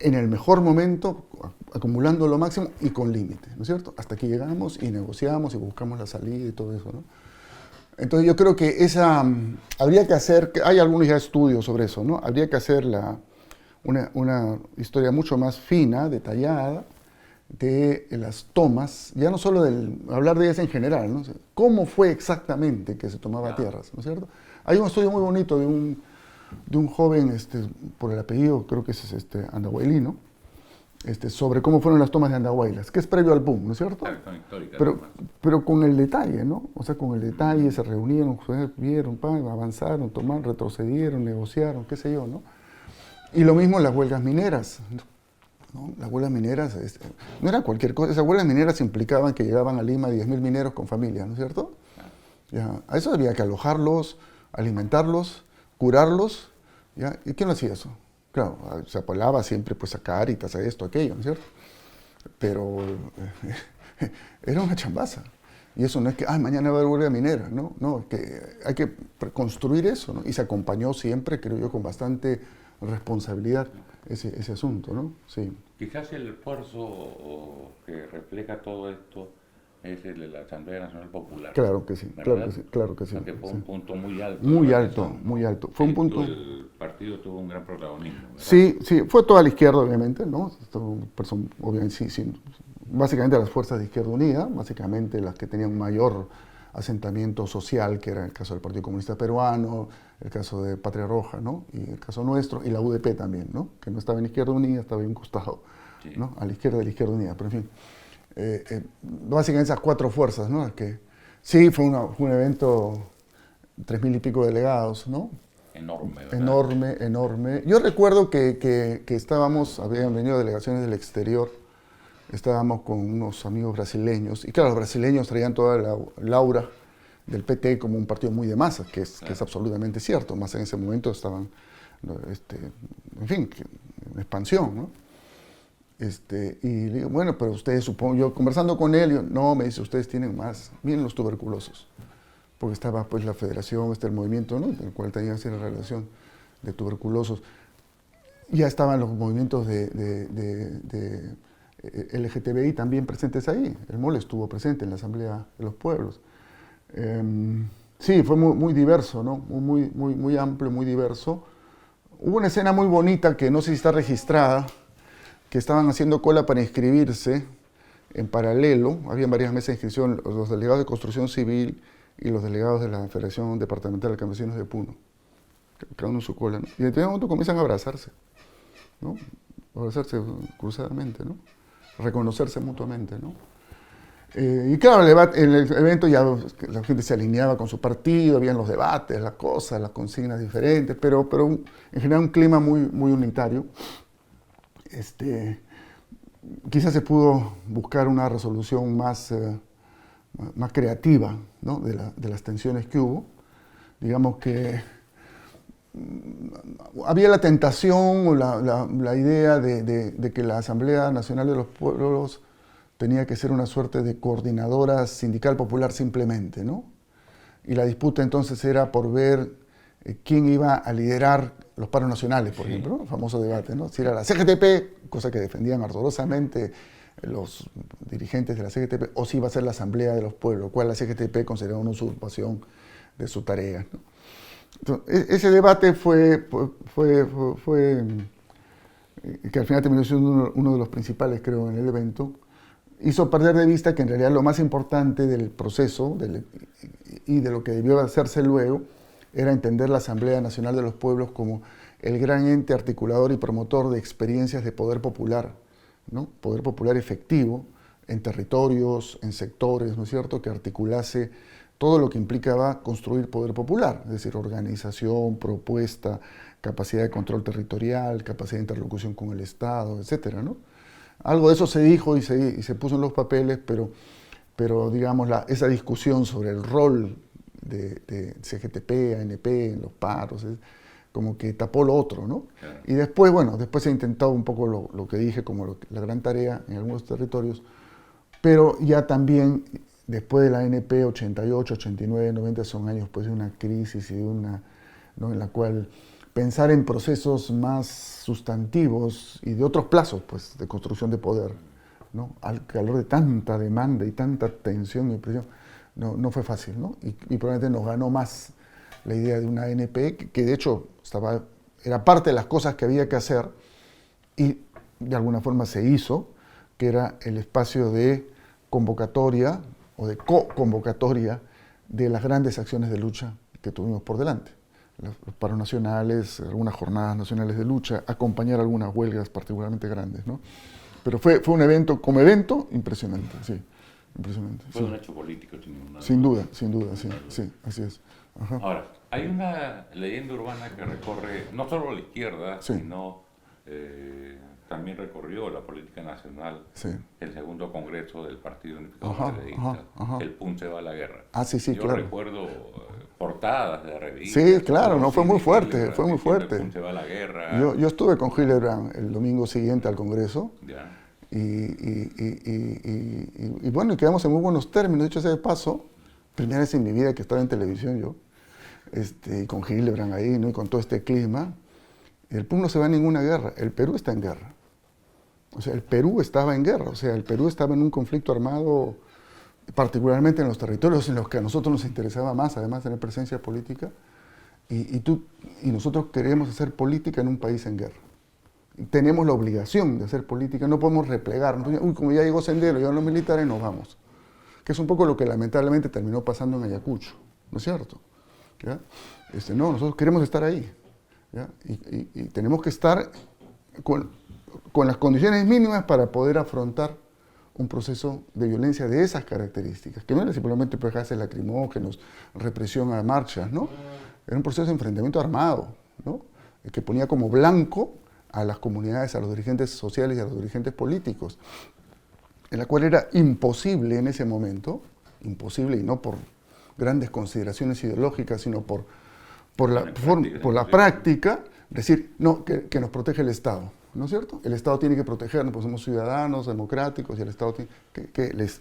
B: en el mejor momento, acumulando lo máximo y con límite, ¿no es cierto? Hasta que llegamos y negociamos y buscamos la salida y todo eso, ¿no? Entonces yo creo que habría que hacer, hay algunos ya estudios sobre eso, ¿no? Habría que hacer una historia mucho más fina, detallada, de las tomas, ya no solo hablar de ellas en general, ¿no? ¿Cómo fue exactamente que se tomaba tierras, ¿no es cierto? Hay un estudio muy bonito de un joven, por el apellido, creo que es andahuaylino, sobre cómo fueron las tomas de Andahuaylas, que es previo al boom, ¿no es cierto? Pero con el detalle, ¿no? O sea, con el detalle, se reunieron, vieron, avanzaron, tomaron, retrocedieron, negociaron, qué sé yo, ¿no? Y lo mismo las huelgas mineras, ¿no? Las huelgas mineras no era cualquier cosa, esas huelgas mineras implicaban que llegaban a Lima 10.000 mineros con familias, ¿no es cierto? Ya, a eso había que alojarlos, alimentarlos, curarlos, ¿ya? ¿Y quién lo hacía eso? Claro, se apelaba siempre pues a Cáritas, a esto, a aquello, ¿no es cierto? Pero era una chambaza. Y eso no es que, mañana va a haber huelga minera, ¿no? No, es que hay que construir eso, ¿no? Y se acompañó siempre, creo yo, con bastante responsabilidad ese asunto, ¿no? Sí.
A: Quizás el esfuerzo que refleja todo esto es el de la Asamblea Nacional Popular.
B: Claro que sí,
A: ¿verdad?
B: claro que sí.
A: Porque fue un punto muy alto.
B: Muy alto, muy alto. Fue un punto...
A: El partido tuvo un gran protagonismo, ¿verdad?
B: Sí, fue toda la izquierda, obviamente, ¿no? Obviamente, sí, básicamente las fuerzas de Izquierda Unida, básicamente las que tenían mayor asentamiento social, que era el caso del Partido Comunista Peruano, el caso de Patria Roja, ¿no? Y el caso nuestro, y la UDP también, ¿no? Que no estaba en Izquierda Unida, estaba en un costado, sí, ¿no? A la izquierda de la Izquierda Unida, pero en fin. Básicamente esas cuatro fuerzas, ¿no? Que sí, fue un evento, 3.000 y pico delegados, ¿no?
A: Enorme, ¿verdad?
B: Enorme, enorme. Yo recuerdo que habían venido delegaciones del exterior, estábamos con unos amigos brasileños, y claro, los brasileños traían toda la aura del PT como un partido muy de masas, que es absolutamente cierto, más en ese momento estaban, en fin, en expansión, ¿no? Y le digo, bueno, pero ustedes, supongo, yo conversando con él, no, me dice, ustedes tienen más, miren los tuberculosos, porque estaba pues la federación, el movimiento, ¿no? Del cual tenía que ser la relación de tuberculosos. Ya estaban los movimientos de LGTBI también presentes ahí. El MOL estuvo presente en la Asamblea de los Pueblos. Sí, fue muy diverso, ¿no? Muy amplio, muy diverso. Hubo una escena muy bonita que no sé si está registrada, que estaban haciendo cola para inscribirse en paralelo. Habían varias mesas de inscripción, los delegados de Construcción Civil y los delegados de la Federación Departamental de Campesinos de Puno. Cada uno en su cola, ¿no? Y en determinado momento comienzan a abrazarse, ¿no? Abrazarse cruzadamente, ¿no? Reconocerse mutuamente, ¿no? Y claro, en el evento ya la gente se alineaba con su partido, habían los debates, las cosas, las consignas diferentes, pero en general un clima muy unitario. Quizás se pudo buscar una resolución más creativa, ¿no? de las tensiones que hubo. Digamos que había la tentación o la idea de que la Asamblea Nacional de los Pueblos tenía que ser una suerte de coordinadora sindical popular simplemente, ¿no? Y la disputa entonces era por ver quién iba a liderar los paros nacionales, por ejemplo, ¿no? El famoso debate, ¿no? Si era la CGTP, cosa que defendían ardorosamente los dirigentes de la CGTP, o si iba a ser la Asamblea de los Pueblos, lo cual la CGTP consideraba una usurpación de su tarea, ¿no? Entonces, ese debate fue que al final terminó siendo uno de los principales, creo, en el evento. Hizo perder de vista que en realidad lo más importante del proceso y de lo que debió hacerse luego era entender la Asamblea Nacional de los Pueblos como el gran ente articulador y promotor de experiencias de poder popular, ¿no? Poder popular efectivo en territorios, en sectores, ¿no es cierto?, que articulase todo lo que implicaba construir poder popular, es decir, organización, propuesta, capacidad de control territorial, capacidad de interlocución con el Estado, etcétera, ¿no? Algo de eso se dijo y se puso en los papeles, pero digamos, esa discusión sobre el rol de CGTP, ANP en los paros, como que tapó lo otro, ¿no?
A: Claro.
B: Y después, bueno, después se ha intentado un poco lo que dije como la gran tarea en algunos territorios, pero ya también después de la ANP 88, 89, 90 son años pues de una crisis y de una, ¿no? En la cual pensar en procesos más sustantivos y de otros plazos pues de construcción de poder, ¿no? Al calor de tanta demanda y tanta tensión y presión, no fue fácil, ¿no? Y probablemente nos ganó más la idea de una ANP que de hecho era parte de las cosas que había que hacer y de alguna forma se hizo, que era el espacio de convocatoria o de co-convocatoria de las grandes acciones de lucha que tuvimos por delante. Los paros nacionales, algunas jornadas nacionales de lucha, acompañar algunas huelgas particularmente grandes, ¿no? Pero fue un evento, como evento, impresionante, sí, impresionante.
A: Fue
B: sí.
A: un hecho político, sin ninguna
B: Sin duda, sí, así es. Ajá.
A: Ahora, hay una leyenda urbana que recorre no solo la izquierda,
B: Sí.
A: sino también recorrió la política nacional,
B: Sí.
A: el segundo congreso del Partido Unificado
B: Ajá,
A: Maderista,
B: ajá.
A: el PUN se va a la guerra.
B: Ah, sí,
A: Yo
B: claro.
A: recuerdo portadas de revistas.
B: Sí, claro, no, fue muy
A: Sidney
B: fuerte,
A: Gillibrand
B: fue muy
A: diciendo,
B: fuerte.
A: El PUN se va a la guerra.
B: Yo estuve con Gillibrand el domingo siguiente al Congreso
A: Ya.
B: y bueno, y quedamos en muy buenos términos. De hecho, ese paso, primera vez en mi vida que estaba en televisión yo, y con Gillibrand ahí, ¿no? Y con todo este clima. El PUN no se va a ninguna guerra, el Perú está en guerra. O sea, el Perú estaba en guerra, o sea, el Perú estaba en un conflicto armado, particularmente en los territorios en los que a nosotros nos interesaba más, además de tener presencia política, y nosotros queremos hacer política en un país en guerra. Tenemos la obligación de hacer política, no podemos replegarnos. Uy, como ya llegó Sendero, ya los militares, nos vamos. Que es un poco lo que lamentablemente terminó pasando en Ayacucho, ¿no es cierto? ¿Ya? No, nosotros queremos estar ahí, ¿ya? Y tenemos que estar con las condiciones mínimas para poder afrontar un proceso de violencia de esas características, que no era simplemente gases lacrimógenos, represión a marchas, ¿no? Era un proceso de enfrentamiento armado, ¿no? Que ponía como blanco a las comunidades, a los dirigentes sociales y a los dirigentes políticos, en la cual era imposible en ese momento, imposible y no por grandes consideraciones ideológicas, sino por la práctica, decir, no, que nos protege el Estado, ¿no es cierto? El Estado tiene que protegernos, pues somos ciudadanos democráticos y el Estado tiene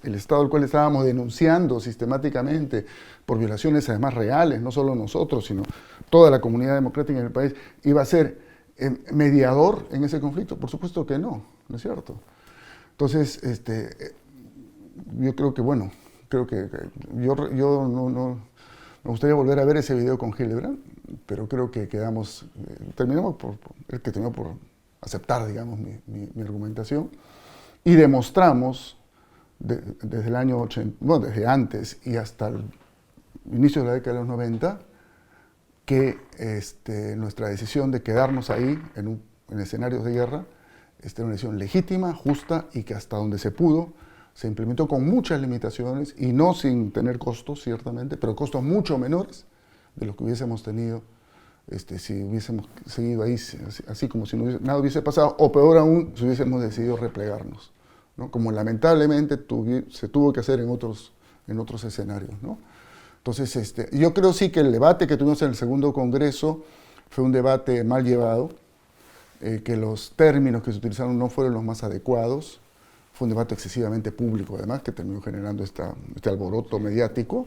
B: el Estado al cual estábamos denunciando sistemáticamente por violaciones además reales, no solo nosotros, sino toda la comunidad democrática en el país, iba a ser mediador en ese conflicto. Por supuesto que no, ¿no es cierto? Entonces, yo creo que, bueno, yo no me gustaría volver a ver ese video con Gillibrand, pero creo que terminamos el que terminó por aceptar, digamos, mi argumentación, y demostramos desde el año 80, bueno, desde antes y hasta el inicio de la década de los 90, que nuestra decisión de quedarnos ahí en escenarios de guerra era una decisión legítima, justa y que hasta donde se pudo se implementó con muchas limitaciones y no sin tener costos, ciertamente, pero costos mucho menores de los que hubiésemos tenido si hubiésemos seguido ahí así como si nada hubiese pasado, o peor aún, si hubiésemos decidido replegarnos, ¿no? Como lamentablemente se tuvo que hacer en otros escenarios, ¿no? Entonces, yo creo sí que el debate que tuvimos en el segundo congreso fue un debate mal llevado, que los términos que se utilizaron no fueron los más adecuados, fue un debate excesivamente público además, que terminó generando este alboroto mediático,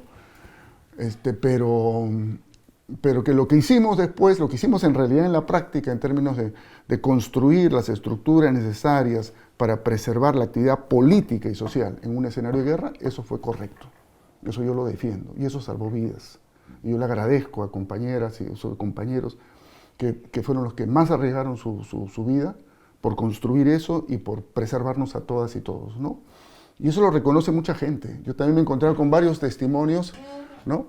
B: pero que lo que hicimos después, lo que hicimos en realidad en la práctica en términos de construir las estructuras necesarias para preservar la actividad política y social en un escenario de guerra, eso fue correcto. Eso yo lo defiendo y eso salvó vidas. Y yo le agradezco a compañeras y a compañeros que fueron los que más arriesgaron su vida por construir eso y por preservarnos a todas y todos, ¿no? Y eso lo reconoce mucha gente. Yo también me he encontrado con varios testimonios, ¿no?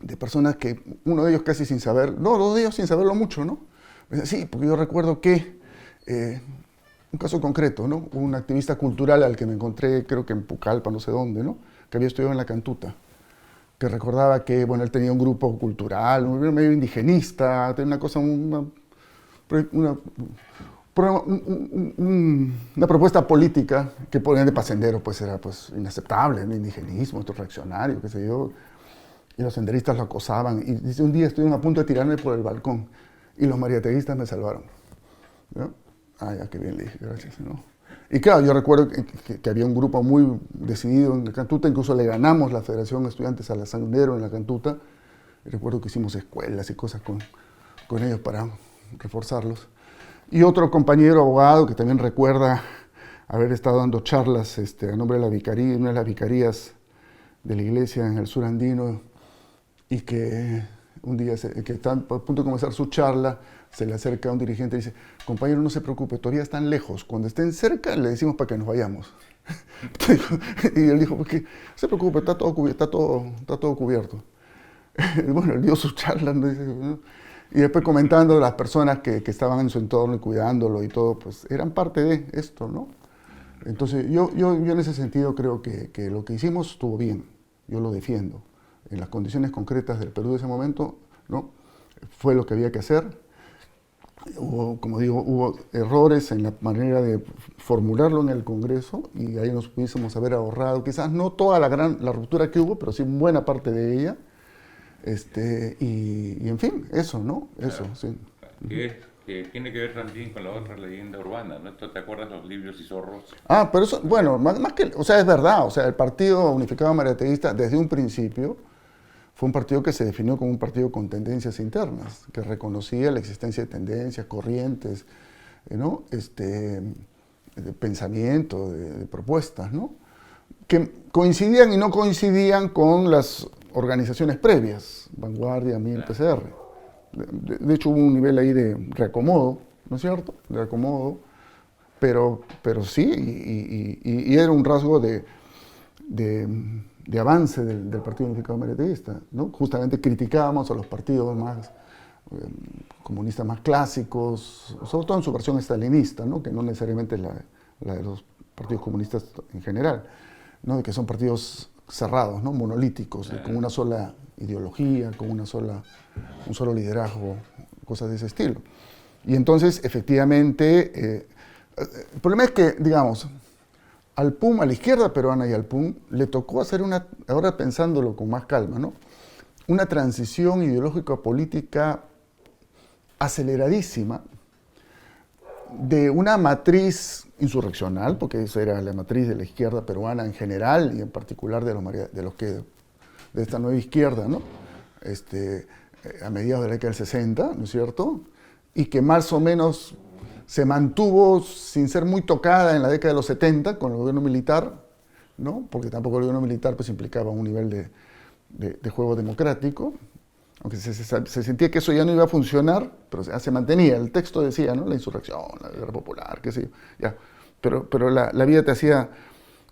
B: De personas que, uno de ellos casi sin saber, no, dos de ellos sin saberlo mucho, ¿no? Me dice, sí, porque yo recuerdo que, un caso concreto, ¿no? Un activista cultural al que me encontré, creo que en Pucallpa, no sé dónde, ¿no? Que había estudiado en la Cantuta. que recordaba que, bueno, él tenía un grupo cultural, medio indigenista, tenía una cosa, una propuesta política que ponían de Pacendero, pues era pues inaceptable, el indigenismo, esto reaccionario, qué sé yo, y los senderistas lo acosaban, y dice, un día estuvieron a punto de tirarme por el balcón, y los mariateístas me salvaron, ¿no? Ah, ya, qué bien, le dije, gracias, ¿no? Y claro, yo recuerdo que había un grupo muy decidido en la Cantuta, incluso le ganamos la Federación de Estudiantes a la Sandero en la Cantuta, y recuerdo que hicimos escuelas y cosas con ellos para reforzarlos. Y otro compañero abogado que también recuerda haber estado dando charlas a nombre de la vicaría, una de las vicarías de la iglesia en el sur andino, y que un día, que está a punto de comenzar su charla, se le acerca a un dirigente y dice, compañero, no se preocupe, todavía están lejos, cuando estén cerca le decimos para que nos vayamos. Y él dijo, pues que no se preocupe, está todo cubierto. Bueno, él dio su charla, ¿no? Y después comentando las personas que estaban en su entorno y cuidándolo y todo, pues eran parte de esto, ¿no? Entonces yo en ese sentido creo que lo que hicimos estuvo bien, yo lo defiendo. En las condiciones concretas del Perú de ese momento, ¿no? Fue lo que había que hacer. Como digo, hubo errores en la manera de formularlo en el Congreso y ahí nos pudiésemos haber ahorrado, quizás no toda la ruptura que hubo, pero sí buena parte de ella. Y en fin, eso, ¿no? Eso,
A: claro.
B: sí.
A: Que tiene que ver también con la otra leyenda urbana, ¿no? ¿Te acuerdas los Librios y Zorros?
B: Ah, pero eso, bueno, más que, o sea, es verdad, o sea, el Partido Unificado Mariateísta desde un principio fue un partido que se definió como un partido con tendencias internas, que reconocía la existencia de tendencias, corrientes, ¿no? De pensamiento, de propuestas, ¿no? Que coincidían y no coincidían con las organizaciones previas, Vanguardia, MIL, PCR. De hecho, hubo un nivel ahí de reacomodo, ¿no es cierto? De reacomodo, pero sí, y era un rasgo de avance del Partido Unificado Mariateísta, ¿no? Justamente criticábamos a los partidos más comunistas más clásicos, sobre todo en su versión estalinista, ¿no? Que no necesariamente es la de los partidos comunistas en general, ¿no? De que son partidos cerrados, ¿no? Monolíticos, con una sola ideología, con un solo liderazgo, cosas de ese estilo. Y entonces, efectivamente, el problema es que, digamos, al PUM, a la izquierda peruana y al PUM, le tocó hacer ahora pensándolo con más calma, ¿no? Una transición ideológico-política aceleradísima de una matriz insurreccional, porque esa era la matriz de la izquierda peruana en general y en particular de esta nueva izquierda, ¿no? A mediados de la década del 60, ¿no es cierto? Y que más o menos se mantuvo sin ser muy tocada en la década de los 70 con el gobierno militar, ¿no? Porque tampoco el gobierno militar pues, implicaba un nivel de juego democrático, aunque se sentía que eso ya no iba a funcionar, pero se mantenía. El texto decía, ¿no? La insurrección, la guerra popular, qué sé yo, ya. Pero la vida te hacía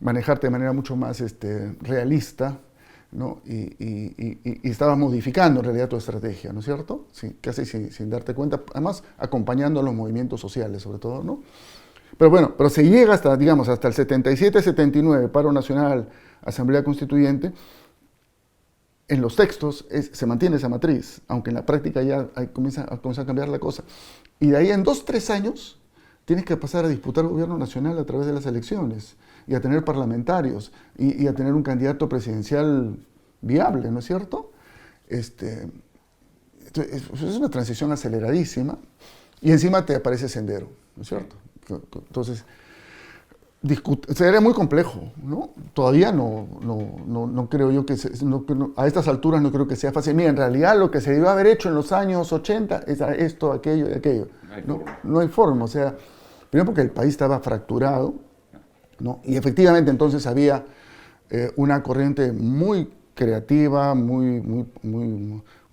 B: manejarte de manera mucho más realista, ¿no? Y estabas modificando en realidad tu estrategia, ¿no es cierto? Sí, casi sin darte cuenta, además acompañando a los movimientos sociales sobre todo, ¿no? Pero bueno, pero se llega hasta, digamos, hasta el 77-79, paro nacional, asamblea constituyente. En los textos se mantiene esa matriz, aunque en la práctica ya comienza a cambiar la cosa. Y de ahí en 2-3 años tienes que pasar a disputar el gobierno nacional a través de las elecciones y a tener parlamentarios y a tener un candidato presidencial viable, ¿no es cierto? Es una transición aceleradísima y encima te aparece Sendero, ¿no es cierto? Entonces, sería muy complejo, ¿no? Todavía no creo yo que a estas alturas no creo que sea fácil. Mira, en realidad lo que se debió haber hecho en los años 80 es esto, aquello y aquello. No hay forma, o sea, primero porque el país estaba fracturado, ¿no? Y efectivamente entonces había una corriente muy creativa, muy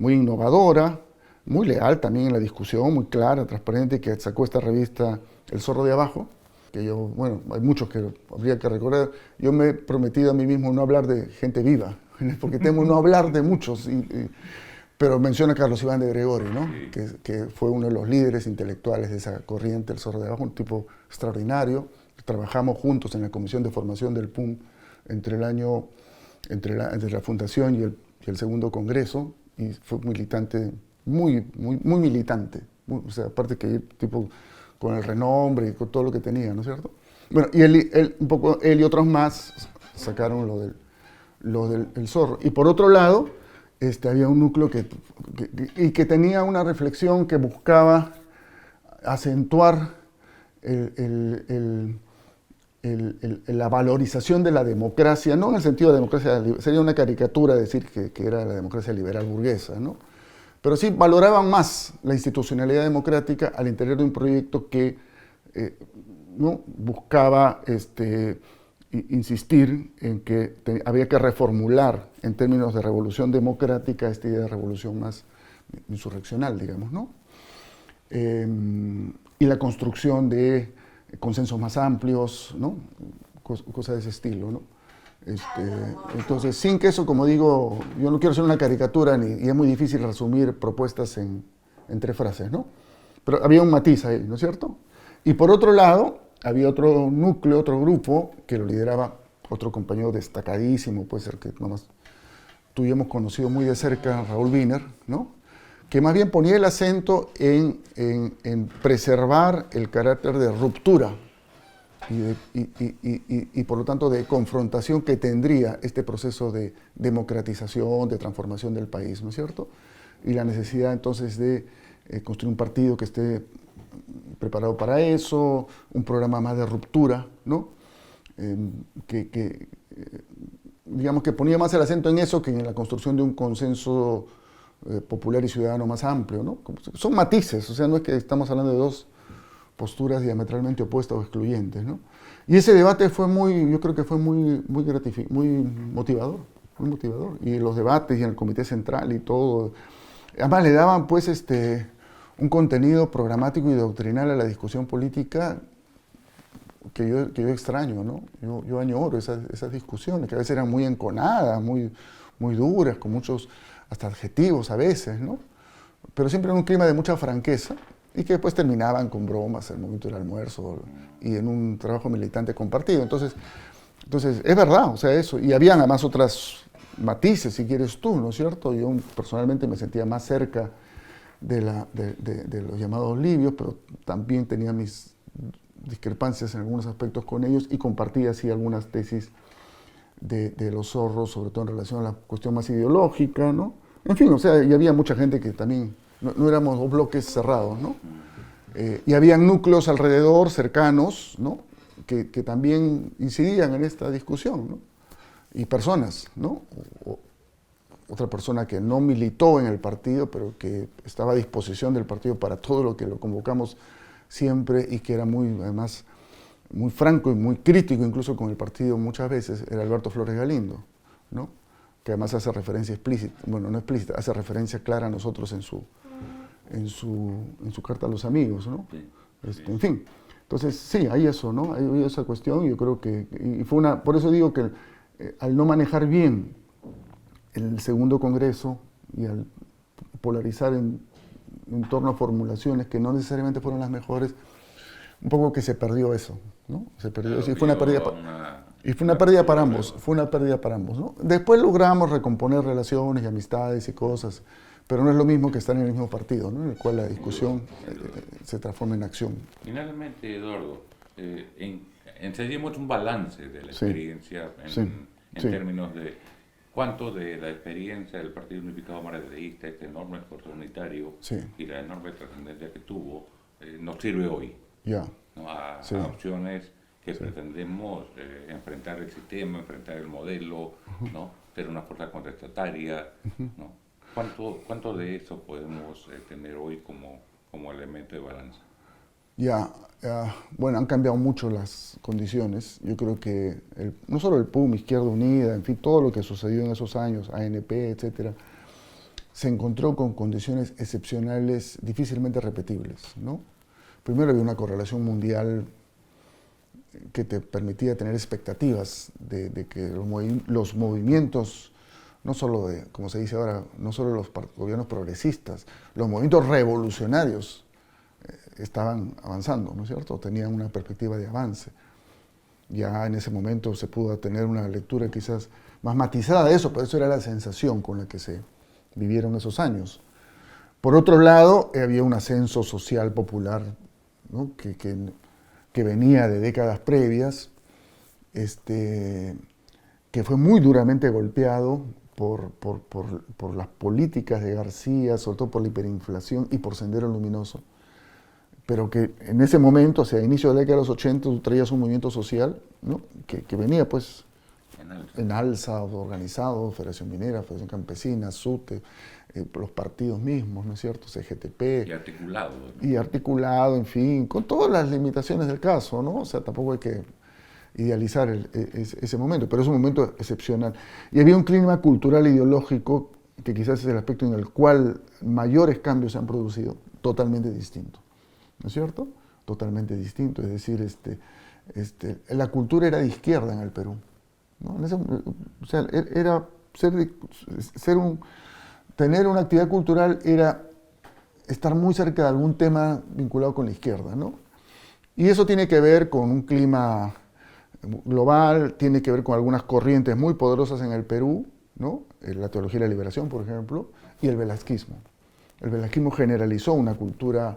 B: innovadora, muy leal también en la discusión, muy clara, transparente, que sacó esta revista El Zorro de Abajo, que yo, bueno, hay muchos que habría que recordar. Yo me he prometido a mí mismo no hablar de gente viva, porque temo no hablar de muchos, pero menciona a Carlos Iván de Gregori, ¿no? Que fue uno de los líderes intelectuales de esa corriente, El Zorro de Abajo, un tipo extraordinario. Trabajamos juntos en la Comisión de Formación del PUM entre la fundación y el segundo congreso, y fue militante, muy militante, o sea, aparte que tipo con el renombre y con todo lo que tenía, ¿no es cierto? Bueno, y él y otros más sacaron lo del el Zorro. Y por otro lado, había un núcleo que tenía una reflexión que buscaba acentuar la valorización de la democracia, no en el sentido de democracia, sería una caricatura decir que era la democracia liberal burguesa, ¿no? Pero sí valoraban más la institucionalidad democrática al interior de un proyecto que ¿no? buscaba insistir en que había que reformular en términos de revolución democrática esta idea de revolución más insurreccional, digamos, ¿no? Y la construcción de consensos más amplios, ¿no? Cosas de ese estilo, ¿no? Entonces, sin que eso, como digo, yo no quiero ser una caricatura y es muy difícil resumir propuestas en 3 frases, ¿no? Pero había un matiz ahí, ¿no es cierto? Y por otro lado, había otro núcleo, otro grupo, que lo lideraba otro compañero destacadísimo, puede ser que nomás tú y yo hemos conocido muy de cerca, Raúl Wiener, ¿no? Que más bien ponía el acento en preservar el carácter de ruptura y por lo tanto de confrontación que tendría este proceso de democratización, de transformación del país, ¿no es cierto? Y la necesidad entonces de construir un partido que esté preparado para eso, un programa más de ruptura, ¿no? Digamos que ponía más el acento en eso que en la construcción de un consenso popular y ciudadano más amplio, ¿no? Son matices, o sea, no es que estamos hablando de 2 posturas diametralmente opuestas o excluyentes, ¿no? Y ese debate fue yo creo que fue muy motivador, y los debates y en el Comité Central y todo, además le daban pues un contenido programático y doctrinal a la discusión política que yo extraño, ¿no? Yo añoro esas discusiones, que a veces eran muy enconadas, muy duras, con muchos hasta adjetivos a veces, ¿no? Pero siempre en un clima de mucha franqueza y que después terminaban con bromas en el momento del almuerzo y en un trabajo militante compartido. Entonces es verdad, o sea, eso. Y habían además otras matices, si quieres tú, ¿no es cierto? Yo personalmente me sentía más cerca de los llamados libios, pero también tenía mis discrepancias en algunos aspectos con ellos y compartía así algunas tesis de los zorros, sobre todo en relación a la cuestión más ideológica, ¿no? En fin, o sea, y había mucha gente que también, no éramos 2 bloques cerrados, ¿no? Y había núcleos alrededor, cercanos, ¿no? Que también incidían en esta discusión, ¿no? Y personas, ¿no? Otra persona que no militó en el partido, pero que estaba a disposición del partido para todo lo que lo convocamos siempre y que era además, muy franco y muy crítico incluso con el partido muchas veces, era Alberto Flores Galindo, ¿no? Que además hace referencia explícita, bueno, no explícita, hace referencia clara a nosotros en su carta a los amigos, ¿no? Sí. En fin, entonces sí, hay eso, ¿no? Hay esa cuestión, yo creo que, y por eso digo que al no manejar bien el segundo congreso y al polarizar en torno a formulaciones que no necesariamente fueron las mejores, un poco que se perdió eso, ¿no? Se perdió eso y fue una pérdida. Y fue una pérdida para ambos, ¿no? Después logramos recomponer relaciones y amistades y cosas, pero no es lo mismo que estar en el mismo partido, ¿no? En el cual la discusión se transforma en acción.
A: Finalmente, Eduardo, ensayemos un balance de la experiencia en términos de cuánto de la experiencia del Partido Unificado Maredeísta, este enorme esfuerzo unitario y la enorme trascendencia que tuvo, nos sirve hoy, ¿no? a opciones que pretendemos enfrentar el sistema, enfrentar el modelo, ¿no? Ser una fuerza contestataria, ¿no? ¿Cuánto de eso podemos tener hoy como elemento de balanza?
B: Bueno, han cambiado mucho las condiciones. Yo creo que no solo el PUM, Izquierda Unida, en fin, todo lo que sucedió en esos años, ANP, etcétera, se encontró con condiciones excepcionales difícilmente repetibles, ¿no? Primero había una correlación mundial que te permitía tener expectativas de que los movimientos, no solo como se dice ahora, no solo los gobiernos progresistas, los movimientos revolucionarios estaban avanzando, ¿no es cierto? Tenían una perspectiva de avance. Ya en ese momento se pudo tener una lectura quizás más matizada de eso, pero eso era la sensación con la que se vivieron esos años. Por otro lado, había un ascenso social popular, ¿no? que venía de décadas previas, que fue muy duramente golpeado por las políticas de García, sobre todo por la hiperinflación y por Sendero Luminoso, pero que en ese momento, o sea, a inicio de la década de los 80, tú traías un movimiento social, ¿no? que venía pues en alza, organizado, Federación Minera, Federación Campesina, SUTE, los partidos mismos, ¿no es cierto?, CGTP.
A: Y articulado. ¿no?
B: Y articulado, en fin, con todas las limitaciones del caso, ¿no? O sea, tampoco hay que idealizar ese momento, pero es un momento excepcional. Y había un clima cultural e ideológico, que quizás es el aspecto en el cual mayores cambios se han producido, totalmente distinto, ¿no es cierto? Totalmente distinto, es decir, la cultura era de izquierda en el Perú, ¿no? O sea, era tener una actividad cultural era estar muy cerca de algún tema vinculado con la izquierda, ¿no? Y eso tiene que ver con un clima global, tiene que ver con algunas corrientes muy poderosas en el Perú, ¿no? La teología de la liberación, por ejemplo, y el velasquismo. El velasquismo generalizó una cultura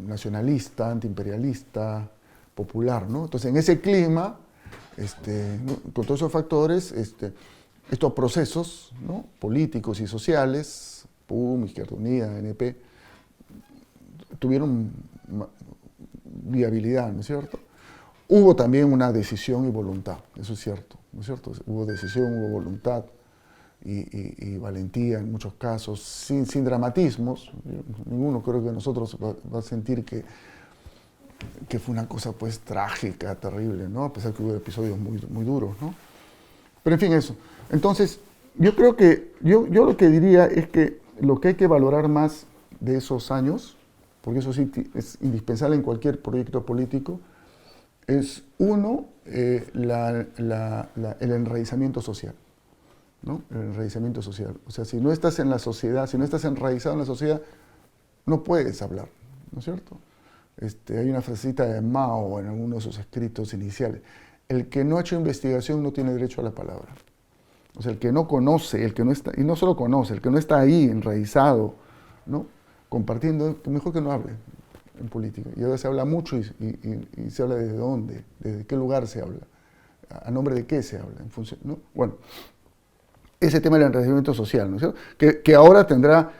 B: nacionalista, antiimperialista, popular, ¿no? Entonces, en ese clima, con todos esos factores, estos procesos, ¿no?, políticos y sociales, PUM, Izquierda Unida, NP, tuvieron viabilidad, ¿no es cierto? Hubo también una decisión y voluntad, eso es cierto, ¿no es cierto? Hubo decisión, hubo voluntad y valentía en muchos casos, sin dramatismos. Ninguno creo que nosotros va a sentir que fue una cosa pues trágica, terrible, ¿no? A pesar que hubo episodios muy, muy duros, ¿no? Pero en fin, eso. Entonces, yo creo que, yo lo que diría es que lo que hay que valorar más de esos años, porque eso sí es indispensable en cualquier proyecto político, es uno, el enraizamiento social, ¿no? El enraizamiento social. O sea, si no estás en la sociedad, si no estás enraizado en la sociedad, no puedes hablar, ¿no es cierto? Hay una frasecita de Mao en alguno de sus escritos iniciales: el que no ha hecho investigación no tiene derecho a la palabra. O sea, el que no conoce, el que no está, y no solo conoce, el que no está ahí enraizado, ¿no?, compartiendo, mejor que no hable en política. Y ahora se habla mucho y se habla desde dónde, desde qué lugar se habla, a nombre de qué se habla, en función, ¿no? Bueno, ese tema del enraizamiento social, ¿no es cierto? Que ahora tendrá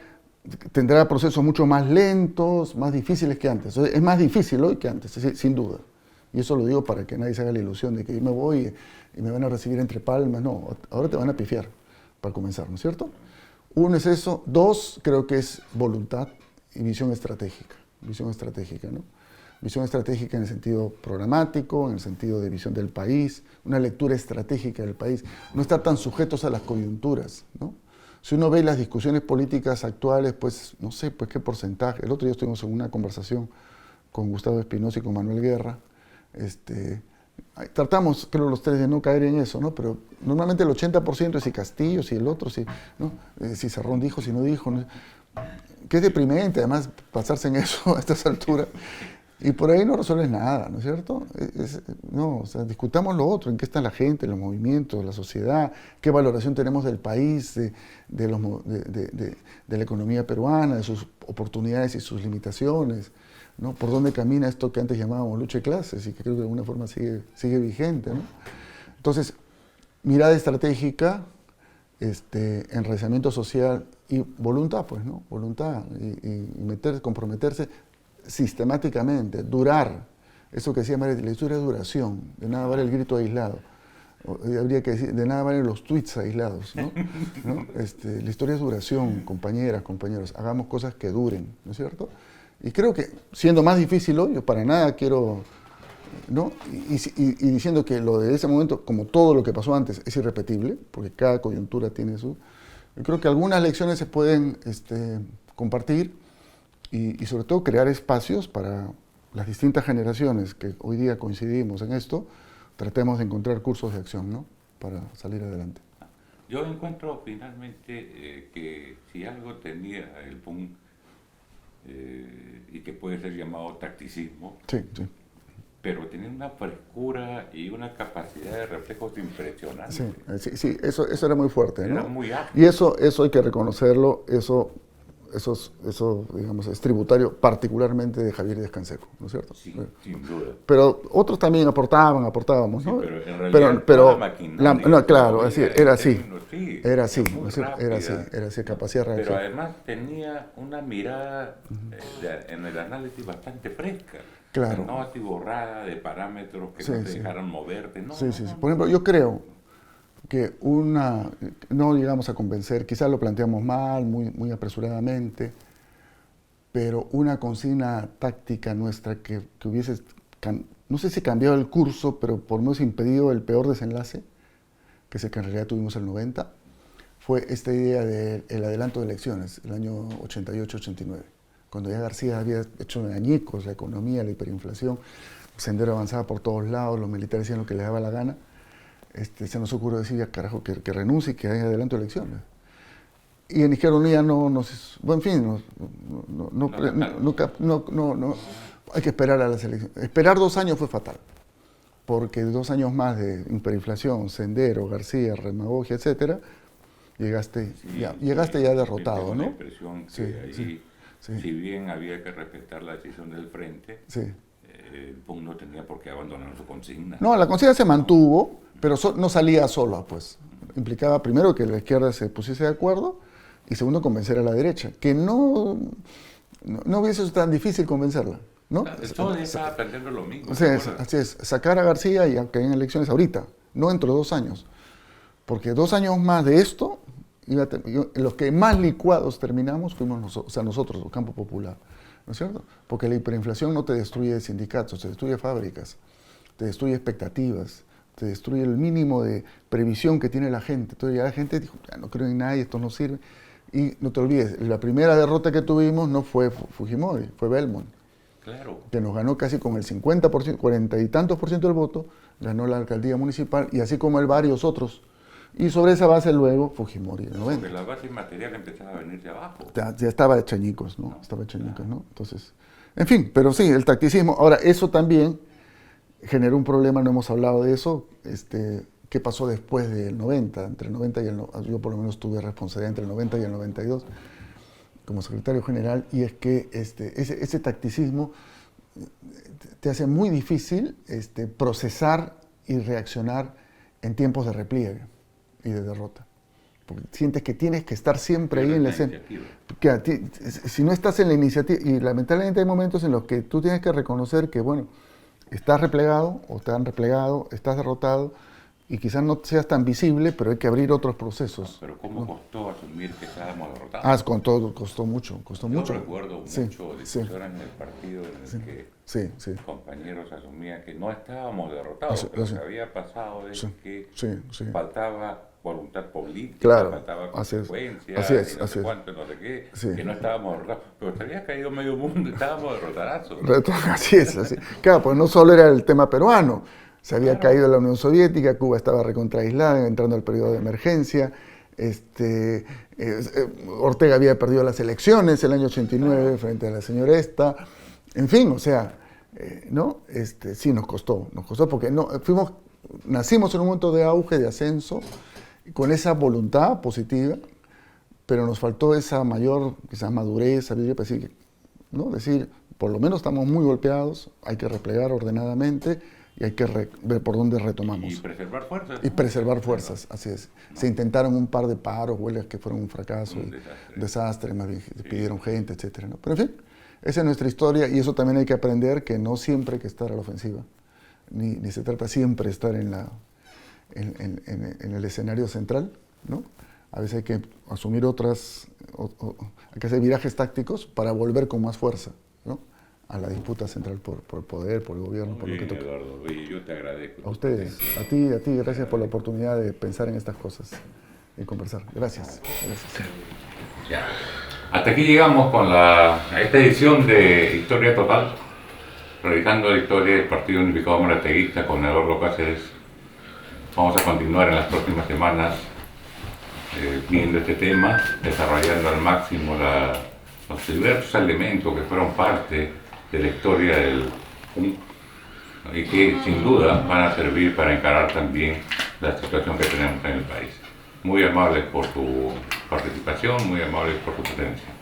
B: procesos mucho más lentos, más difíciles que antes. Es más difícil hoy que antes, sin duda. Y eso lo digo para que nadie se haga la ilusión de que yo me voy y me van a recibir entre palmas. No, ahora te van a pifiar, para comenzar, ¿no es cierto? Uno es eso. Dos, creo que es voluntad y visión estratégica. Visión estratégica, ¿no? Visión estratégica en el sentido programático, en el sentido de visión del país, una lectura estratégica del país. No estar tan sujetos a las coyunturas, ¿no? Si uno ve las discusiones políticas actuales, pues no sé, pues qué porcentaje. El otro día estuvimos en una conversación con Gustavo Espinosa y con Manuel Guerra. Tratamos, creo, los tres de no caer en eso, ¿no? Pero normalmente el 80% es si Castillo, si el otro, si, ¿no? Si Cerrón dijo, si no dijo, ¿no? Que es deprimente, además, pasarse en eso a estas alturas. Y por ahí no resuelves nada, ¿no es cierto? No, o sea, discutamos lo otro, en qué está la gente, los movimientos, la sociedad, qué valoración tenemos del país, de la economía peruana, de sus oportunidades y sus limitaciones, ¿no? Por dónde camina esto que antes llamábamos lucha de clases y que creo que de alguna forma sigue vigente, ¿no? Entonces, mirada estratégica, enraizamiento social y voluntad, pues, ¿no? Voluntad y comprometerse sistemáticamente, durar. Eso que decía María, la historia es duración, de nada vale el grito aislado. Habría que decir, de nada valen los tweets aislados, ¿no? ¿No? La historia es duración, compañeras, compañeros, hagamos cosas que duren, ¿no es cierto? Y creo que, siendo más difícil hoy, yo para nada quiero, ¿no? Y diciendo que lo de ese momento, como todo lo que pasó antes, es irrepetible, porque cada coyuntura tiene su... Yo creo que algunas lecciones se pueden compartir y sobre todo crear espacios para las distintas generaciones que hoy día coincidimos en esto, tratemos de encontrar cursos de acción, ¿no?, para salir adelante.
A: Yo encuentro finalmente que si algo tenía el PUN y que puede ser llamado tacticismo,
B: Sí, sí.
A: pero tenía una frescura y una capacidad de reflejos impresionante.
B: Sí, eso era muy fuerte,
A: Era
B: ¿no?
A: muy ágil.
B: Y eso hay que reconocerlo, eso, digamos, es tributario particularmente de Javier Díaz Canseco, ¿no es cierto?
A: Sí, sin duda.
B: Pero otros también aportábamos, ¿no?
A: Sí, pero en realidad toda la maquinaria,
B: no, claro, era así,
A: sí,
B: era así,
A: muy
B: ¿no es cierto? Era así, capacidad de
A: pero
B: reacción.
A: además tenía una mirada en el análisis bastante fresca.
B: Claro.
A: No atiborrada de parámetros que no te dejaran moverte. No,
B: sí. Por ejemplo, yo creo que no llegamos a convencer, quizás lo planteamos mal, muy apresuradamente, pero una consigna táctica nuestra que hubiese, no sé si cambiado el curso, pero por lo menos impedido el peor desenlace, que es el que en realidad tuvimos el 90, fue esta idea del adelanto de elecciones, el año 88-89, cuando ya García había hecho añicos la economía, la hiperinflación, Sendero avanzaba por todos lados, los militares hacían lo que les daba la gana. Se nos ocurrió decir, ya carajo, que renuncie y que haya adelanto de elecciones. Y en Izquierda Unida no, en fin, hay que esperar a las elecciones. Esperar 2 años fue fatal, porque 2 años más de hiperinflación, Sendero, García, demagogia, etcétera, llegaste ya derrotado, ¿no?
A: La impresión que ahí, si bien había que respetar la decisión del frente, el PUN no tenía por qué abandonar su consigna.
B: No, la consigna se mantuvo, pero no salía sola, pues. Implicaba primero que la izquierda se pusiese de acuerdo y segundo convencer a la derecha, que no hubiese sido tan difícil convencerla, ¿no?
A: Todo estaba perdiendo lo mismo.
B: Así es, sacar a García y que hayan elecciones ahorita, no dentro de 2 años. Porque 2 años más de esto, los que más licuados terminamos fuimos nosotros, el campo popular, ¿no es cierto? Porque la hiperinflación no te destruye sindicatos, te destruye fábricas, te destruye expectativas, te destruye el mínimo de previsión que tiene la gente. Entonces ya la gente dijo, ya no creo en nadie, esto no sirve. Y no te olvides, la primera derrota que tuvimos no fue Fujimori, fue Belmont.
A: Claro.
B: Que nos ganó casi con el 50%, 40 y tantos % del voto, ganó la alcaldía municipal y así como él varios otros. Y sobre esa base luego Fujimori, el 90.
A: Porque la base material empezaba a venir de abajo.
B: Ya estaba hecha añicos, ¿no? Estaba hecha añicos, ¿no? Entonces, en fin, pero sí, el tacticismo. Ahora, eso también generó un problema, no hemos hablado de eso, qué pasó después del 90, entre el 90 y yo por lo menos tuve responsabilidad entre el 90 y el 92 como secretario general, y es que ese tacticismo te hace muy difícil procesar y reaccionar en tiempos de repliegue y de derrota. Porque sientes que tienes que estar siempre ahí en la escena. Si no estás en la iniciativa, y lamentablemente hay momentos en los que tú tienes que reconocer que, bueno, estás replegado o te han replegado, estás derrotado y quizás no seas tan visible, pero hay que abrir otros procesos.
A: Pero ¿cómo costó asumir que estábamos derrotados?
B: Costó mucho.
A: Yo recuerdo mucho discusiones en el partido en el que compañeros asumían que no estábamos derrotados, pero lo que había pasado es que faltaba voluntad política, faltaba consecuencia, no sé cuánto, no sé qué, que no estábamos derrotados. Pero se había caído medio mundo y estábamos derrotadazos.
B: Así es. Claro, pues no solo era el tema peruano, se había caído la Unión Soviética, Cuba estaba recontraaislada, entrando al periodo de emergencia, Ortega había perdido las elecciones el año 89 frente a la señora esta, en fin, o sea, ¿no? Sí nos costó porque nacimos en un momento de auge, de ascenso, con esa voluntad positiva, pero nos faltó esa mayor, quizás madurez, sabiduría para decir, ¿no? Decir, por lo menos estamos muy golpeados, hay que replegar ordenadamente y hay que ver por dónde retomamos.
A: Y preservar fuerzas.
B: Y preservar fuerzas, así es. Se intentaron un par de paros, huelgas que fueron un fracaso, desastre, más bien pidieron gente, etcétera, ¿no? Pero en fin, esa es nuestra historia y eso también hay que aprender, que no siempre hay que estar a la ofensiva, ni se trata siempre de estar en el escenario central, ¿no? A veces hay que asumir hay que hacer virajes tácticos para volver con más fuerza, ¿no? A la disputa central por el poder, por el gobierno, por lo que toque.
A: Eduardo, yo te agradezco.
B: A ustedes, a ti, gracias por la oportunidad de pensar en estas cosas y conversar. Gracias.
A: Ya. Hasta aquí llegamos con esta edición de Historia Total, revisando la historia del Partido Unificado Marateguista con Eduardo Cáceres. Vamos a continuar en las próximas semanas viendo este tema, desarrollando al máximo los diversos elementos que fueron parte de la historia del y que sin duda van a servir para encarar también la situación que tenemos en el país. Muy amables por su participación, muy amables por su presencia.